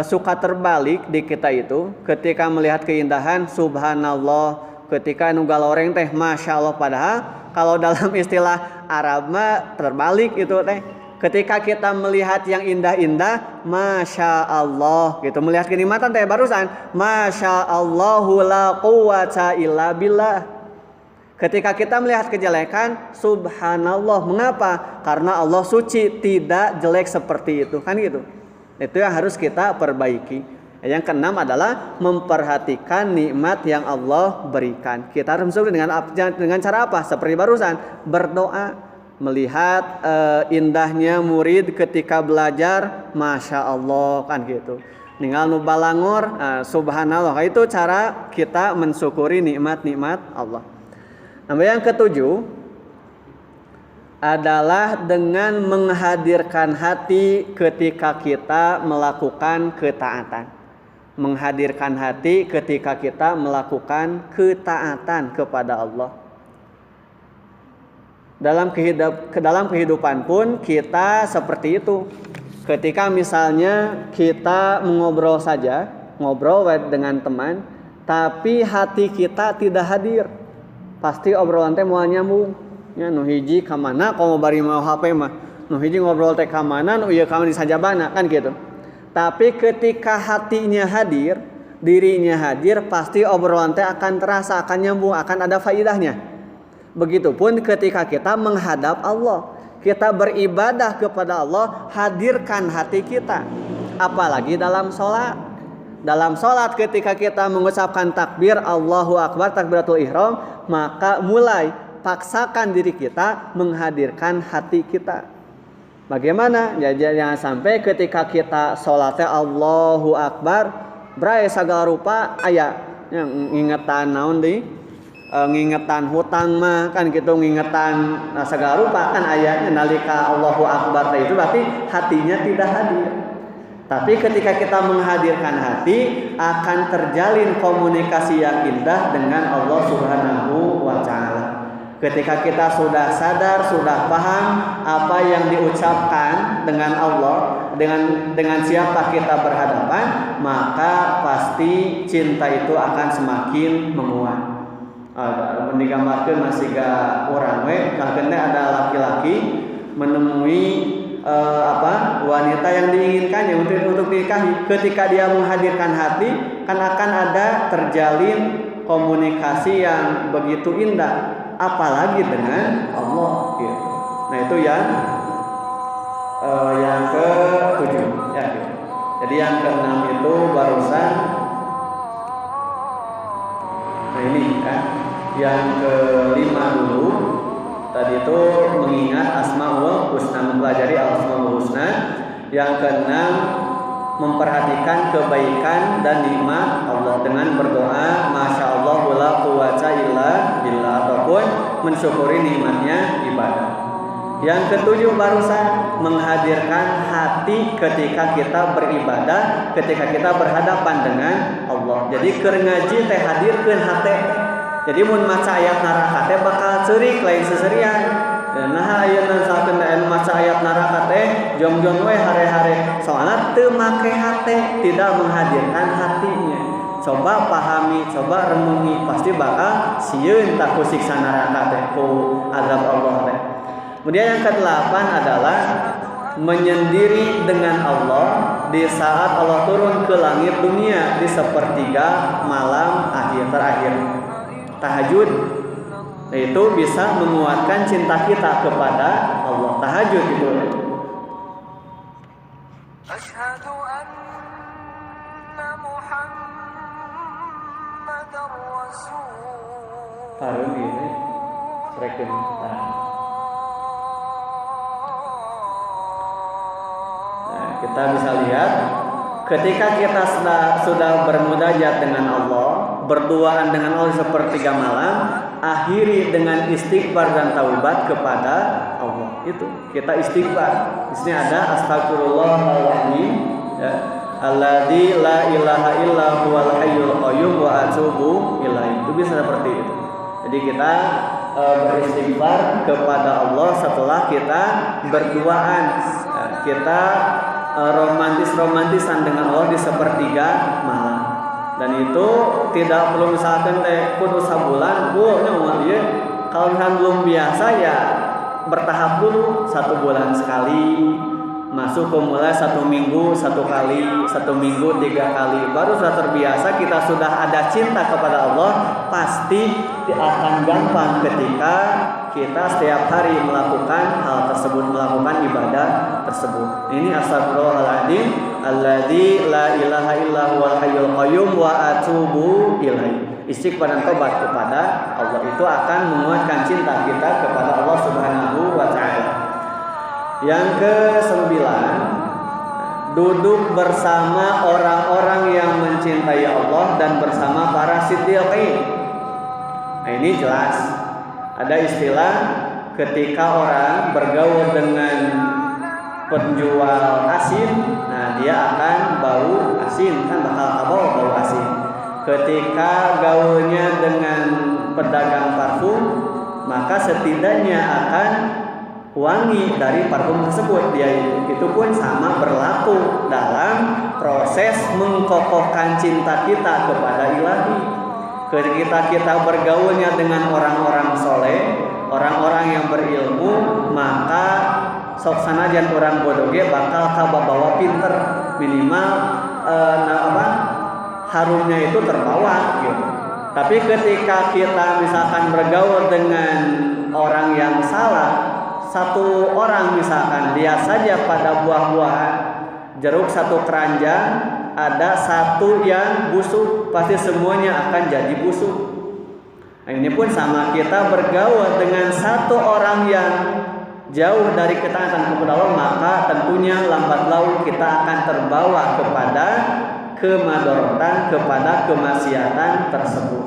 suka terbalik di kita itu ketika melihat keindahan subhanallah, ketika nugal orang teh masya Allah. Padahal kalau dalam istilah Arab mah terbalik itu teh. Ketika kita melihat yang indah-indah, masya Allah gitu. Melihat kenikmatan teh barusan masya Allahu la quwata illa billah. Ketika kita melihat kejelekan, subhanallah. Mengapa? Karena Allah suci, tidak jelek seperti itu, kan gitu. Itu yang harus kita perbaiki. Yang keenam adalah memperhatikan nikmat yang Allah berikan. Kita harus bersyukur dengan cara apa? Seperti barusan, berdoa, melihat indahnya murid ketika belajar, masya Allah, kan gitu. Ninggal nu balangor, subhanallah. Itu cara kita mensyukuri nikmat-nikmat Allah. Nah, yang ketujuh adalah dengan menghadirkan hati ketika kita melakukan ketaatan. Menghadirkan hati ketika kita melakukan ketaatan kepada Allah. Dalam kehidupan pun kita seperti itu. Ketika misalnya kita mengobrol saja, ngobrol dengan teman, tapi hati kita tidak hadir, pasti obrolan teh moal nyambung. Ya nu hiji ka mana komo bari mau HP mah. Nu hiji ngobrol teh ka mana, nu ieu ka di sajabana kan gitu. Tapi ketika hatinya hadir, dirinya hadir, pasti obrolan teh akan terasa, akan nyambung, akan ada faidahnya. Begitupun ketika kita menghadap Allah, kita beribadah kepada Allah, hadirkan hati kita. Apalagi dalam sholat. Dalam sholat ketika kita mengucapkan takbir Allahu Akbar, takbiratul ihram, maka mulai paksakan diri kita menghadirkan hati kita. Bagaimana? Jangan sampai ketika kita sholatnya Allahu Akbar, bray segala rupa aya yang ngingetan naon di ngingetan hutang mah kan gitu, ngingetan segala rupa kan ayatnya nalika Allahu Akbar itu berarti hatinya tidak hadir. Tapi ketika kita menghadirkan hati, akan terjalin komunikasi yang indah dengan Allah Subhanahu wa ta'ala. Ketika kita sudah sadar, sudah paham apa yang diucapkan dengan Allah, dengan siapa kita berhadapan, maka pasti cinta itu akan semakin menguat. Digambarkan masih ga orang karena ada laki-laki menemui wanita yang diinginkannya untuk dinikahi. Ketika dia menghadirkan hati, kan akan ada terjalin komunikasi yang begitu indah, apalagi dengan Allah gitu. Nah itu yang ke-7 ya gitu. Jadi yang keenam itu barusan, nah ini kan, yang kelima dulu tadi itu mengingat Asmaul Husna, mempelajari Asmaul Husna. Yang keenam memperhatikan kebaikan dan nikmat Allah dengan berdoa Masya Allah la quwwata illa billah, ataupun mensyukuri nikmatnya ibadah. Yang ketujuh barusan menghadirkan hati ketika kita beribadah, ketika kita berhadapan dengan Allah. Jadi keur ngaji teh hadirkeun hate. Jadi mun maca ayat neraka teh bakal ceurik lain seserian. Nah ayeuna sakeun maca ayat neraka teh jom-jom we hare-hare soalna teu make hate, tidak menghadirkan hatinya. Coba pahami, coba renungi, pasti bakal sieun tak ku siksa neraka teh, ku azab Allah teh. Kemudian yang ke-8 adalah menyendiri dengan Allah di saat Allah turun ke langit dunia di sepertiga malam akhir terakhir. Tahajud itu bisa menguatkan cinta kita kepada Allah. Tahajud itu. Asyhadu anna Muhammadar Rasul. Taruh ini reken. Kita bisa lihat ketika kita sudah bermunajat dengan Allah, berduaan dengan Allah sepertiga malam, akhiri dengan istighfar dan taubat kepada Allah. Itu kita istighfar. Di sini ada astagfirullahaladzim, ya, alladzi la ilaha illa huwal hayyul qayyum wa atubu ilaihi. Itu bisa seperti itu. Jadi kita beristighfar kepada Allah setelah kita berduaan, ya, kita romantisan dengan Allah di sepertiga malam. Dan itu tidak perlu misalkan kudu sabulan, kalau misalkan belum biasa ya bertahap dulu, 1 bulan sekali, masuk ke mulai 1 minggu 1 kali, 1 minggu 3 kali, baru sudah terbiasa, kita sudah ada cinta kepada Allah, pasti akan gampang ketika kita setiap hari melakukan hal tersebut, melakukan ibadah tersebut. Ini astagfirullahaladzim alladzi la ilaha illa huwal hayyul qayyum wa atubu ilaihi. Istighfar dan tobat kepada Allah itu akan menguatkan cinta kita kepada Allah Subhanahu wa taala. Yang ke-9, duduk bersama orang-orang yang mencintai Allah dan bersama para siddiqin. Nah, ini jelas. Ada istilah ketika orang bergaul dengan penjual asin, nah dia akan bau asin, kan bakal bau asin. Ketika gaulnya dengan pedagang parfum, maka setidaknya akan wangi dari parfum tersebut. Dia itu pun sama berlaku dalam proses mengkokohkan cinta kita kepada Ilahi. Ketika kita bergaulnya dengan orang-orang soleh, orang-orang yang berilmu, maka sok sanajan orang bodoh ge bakal kababawa pinter, minimal harumnya itu terbawa gitu. Tapi ketika kita misalkan bergaul dengan orang yang salah, satu orang misalkan dia saja pada buah-buahan, jeruk 1 keranjang, ada 1 yang busuk, pasti semuanya akan jadi busuk. Nah, ini pun sama, kita bergaul dengan 1 orang yang jauh dari ketaatan kepada Allah, maka tentunya lambat laun kita akan terbawa kepada kemadharatan, kepada kemaksiatan tersebut.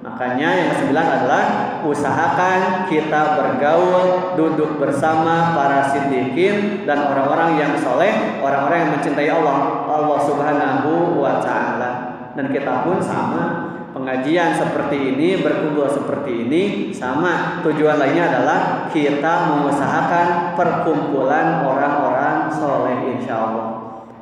Makanya yang ke-9 adalah usahakan kita bergaul, duduk bersama para siddiqin dan orang-orang yang soleh, orang-orang yang mencintai Allah Subhanahu wa ta'ala. Dan kita pun sama, pengajian seperti ini, berkumpul seperti ini, sama tujuan lainnya adalah kita mengusahakan perkumpulan orang-orang soleh, insya Allah.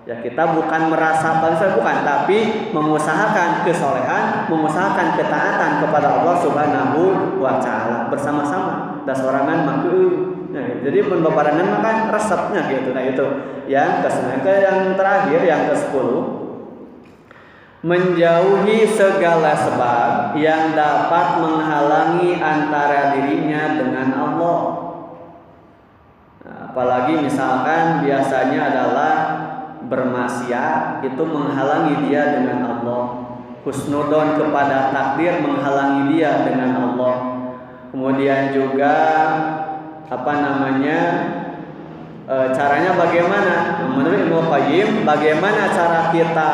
Ya, kita bukan merasa paling bukan, tapi mengusahakan kesolehan, mengusahakan ketaatan kepada Allah Subhanahu wa ta'ala bersama-sama. Dan sorangan makeup. Nah, jadi pembabarangan makan resepnya gitu. Nah, itu yang ke-9. Yang terakhir, yang ke-10, menjauhi segala sebab yang dapat menghalangi antara dirinya dengan Allah. Nah, apalagi misalkan biasanya adalah bermaksiat itu menghalangi dia dengan Allah. Husnudon kepada takdir menghalangi dia dengan Allah. Kemudian juga caranya bagaimana? Menurut Ibnu Qayyim, bagaimana cara kita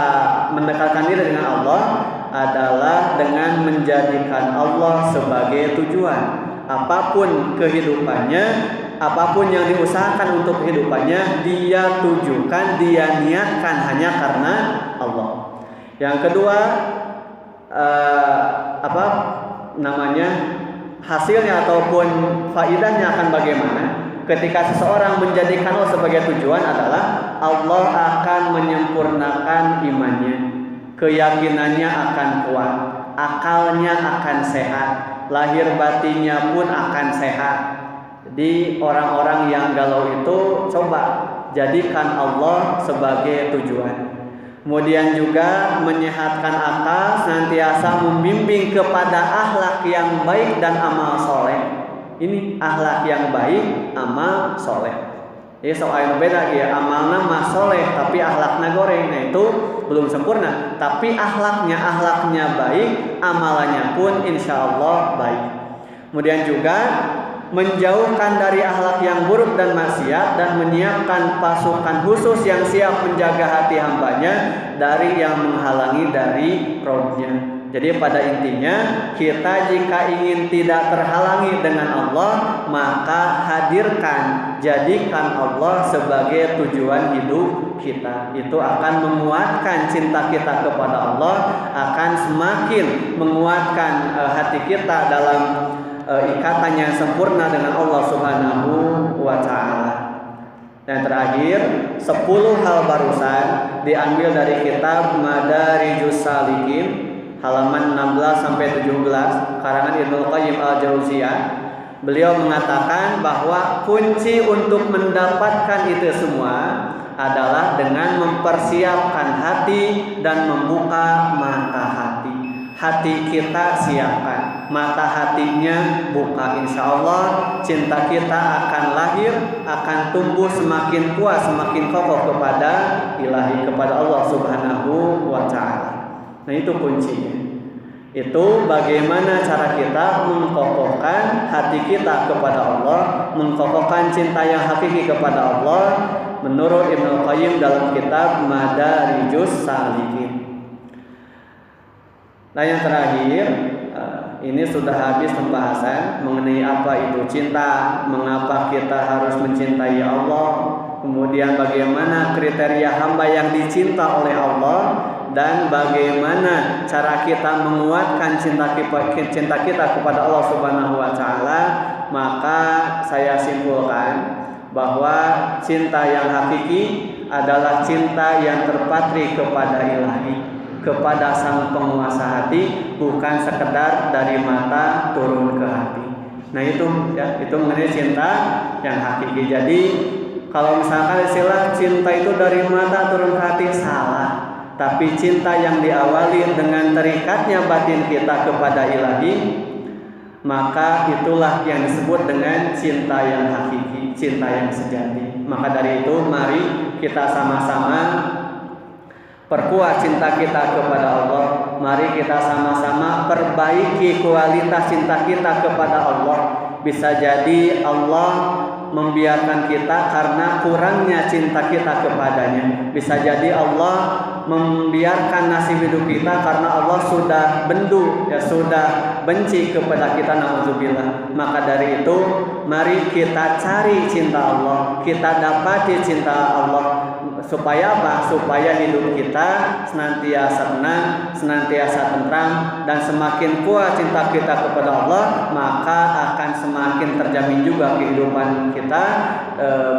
mendekatkan diri dengan Allah adalah dengan menjadikan Allah sebagai tujuan. Apapun kehidupannya, apapun yang diusahakan untuk kehidupannya, dia tujukan, dia niatkan hanya karena Allah. Yang kedua, hasilnya ataupun faidahnya akan bagaimana? Ketika seseorang menjadikan Allah sebagai tujuan adalah Allah akan menyempurnakan imannya, keyakinannya akan kuat, akalnya akan sehat, lahir batinnya pun akan sehat. Jadi orang-orang yang galau itu coba jadikan Allah sebagai tujuan. Kemudian juga menyehatkan akal, senantiasa membimbing kepada akhlak yang baik dan amal soleh. Ini akhlak yang baik, amal soleh. Jadi soalnya beda ya, amalna mah soleh tapi akhlaknya goreng. Nah itu belum sempurna. Tapi akhlaknya baik, amalannya pun insya Allah baik. Kemudian juga menjauhkan dari akhlak yang buruk dan maksiat dan menyiapkan pasukan khusus yang siap menjaga hati hambanya dari yang menghalangi dari rohnya. Jadi pada intinya kita jika ingin tidak terhalangi dengan Allah, maka hadirkan, jadikan Allah sebagai tujuan hidup kita. Itu akan menguatkan cinta kita kepada Allah, akan semakin menguatkan hati kita dalam ikatan yang sempurna dengan Allah Subhanahu wa Ta'ala. Yang terakhir, 10 hal barusan diambil dari kitab Madarijus Salikin halaman 16 sampai 17 karangan Ibnu Qayyim Al-Jauziyah. Beliau mengatakan bahwa kunci untuk mendapatkan itu semua adalah dengan mempersiapkan hati dan membuka mata hati. Hati kita siapkan, mata hatinya buka, insya Allah cinta kita akan lahir, akan tumbuh semakin kuat, semakin kokoh kepada ilahi, kepada Allah Subhanahu wa Ta'ala. Nah itu kuncinya. Itu bagaimana cara kita mengkokohkan hati kita kepada Allah, mengkokohkan cinta yang hakiki kepada Allah menurut Ibnu Qayyim dalam kitab Madarijus Salikin. Nah yang terakhir, ini sudah habis pembahasan mengenai apa itu cinta, mengapa kita harus mencintai Allah, kemudian bagaimana kriteria hamba yang dicinta oleh Allah, dan bagaimana cara kita menguatkan cinta kita kepada Allah Subhanahu wa Ta'ala. Maka saya simpulkan bahwa cinta yang hakiki adalah cinta yang terpatri kepada ilahi, kepada sang penguasa hati, bukan sekedar dari mata turun ke hati. Nah itu ya, itu mengenai cinta yang hakiki. Jadi kalau misalkan istilah cinta itu dari mata turun ke hati, salah. Tapi cinta yang diawali dengan terikatnya batin kita kepada ilahi, maka itulah yang disebut dengan cinta yang hakiki, cinta yang sejati. Maka dari itu mari kita sama-sama perkuat cinta kita kepada Allah. Mari kita sama-sama perbaiki kualitas cinta kita kepada Allah. Bisa jadi Allah membiarkan kita karena kurangnya cinta kita kepadanya. Bisa jadi Allah membiarkan nasib hidup kita karena Allah sudah bendu, ya sudah benci kepada kita, na'udzubillah. Maka dari itu mari kita cari cinta Allah, kita dapati cinta Allah. Supaya apa? Supaya hidup kita senantiasa tenang, senantiasa tentram, dan semakin kuat cinta kita kepada Allah, maka akan semakin terjamin juga kehidupan kita,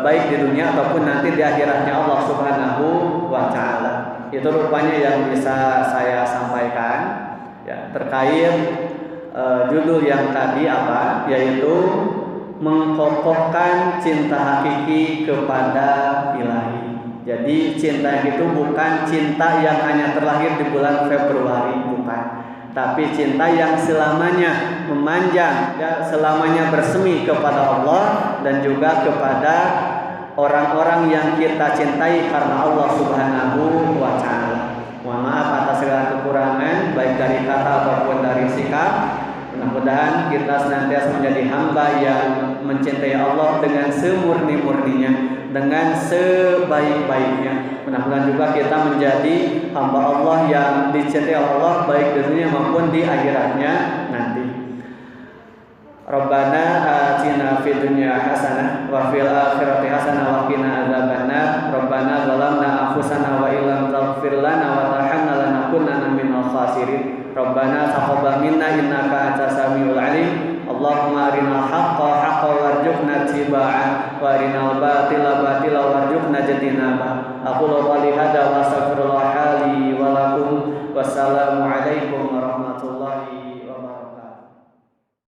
baik di dunia ataupun nanti di akhiratnya Allah Subhanahu wa Ta'ala. Itu rupanya yang bisa saya sampaikan ya, terkait judul yang tadi apa, yaitu mengkokohkan cinta hakiki kepada ilahi. Jadi cinta itu bukan cinta yang hanya terlahir di bulan Februari, bukan. Tapi cinta yang selamanya memanjang, ya, selamanya bersemi kepada Allah dan juga kepada orang-orang yang kita cintai karena Allah Subhanahu wa taala. Mohon maaf atas segala kekurangan baik dari kata ataupun dari sikap. Mudah-mudahan kita senantiasa menjadi hamba yang mencintai Allah dengan semurni-murninya, dengan sebaik-baiknya. Mudah-mudahan juga kita menjadi hamba Allah yang dicintai Allah baik di dunia maupun di akhiratnya nanti. Rabbana atina fid dunya hasanah wa fil akhirati hasanah wa qina adzabannar. Rabbana zalamna anfusana wa illam taghfir lana wa tarhamna lanakunanna minal khasirin. Rabbana taqabbal minna innaka antas samiul alim. Allahumma arinal haqqa haqqan warzuqna ittiba'ah wa arinal batila batila warzuqna ijtinabah. Aqulu qouli hadza wa astaghfirullah li wa lakum. Wassalamu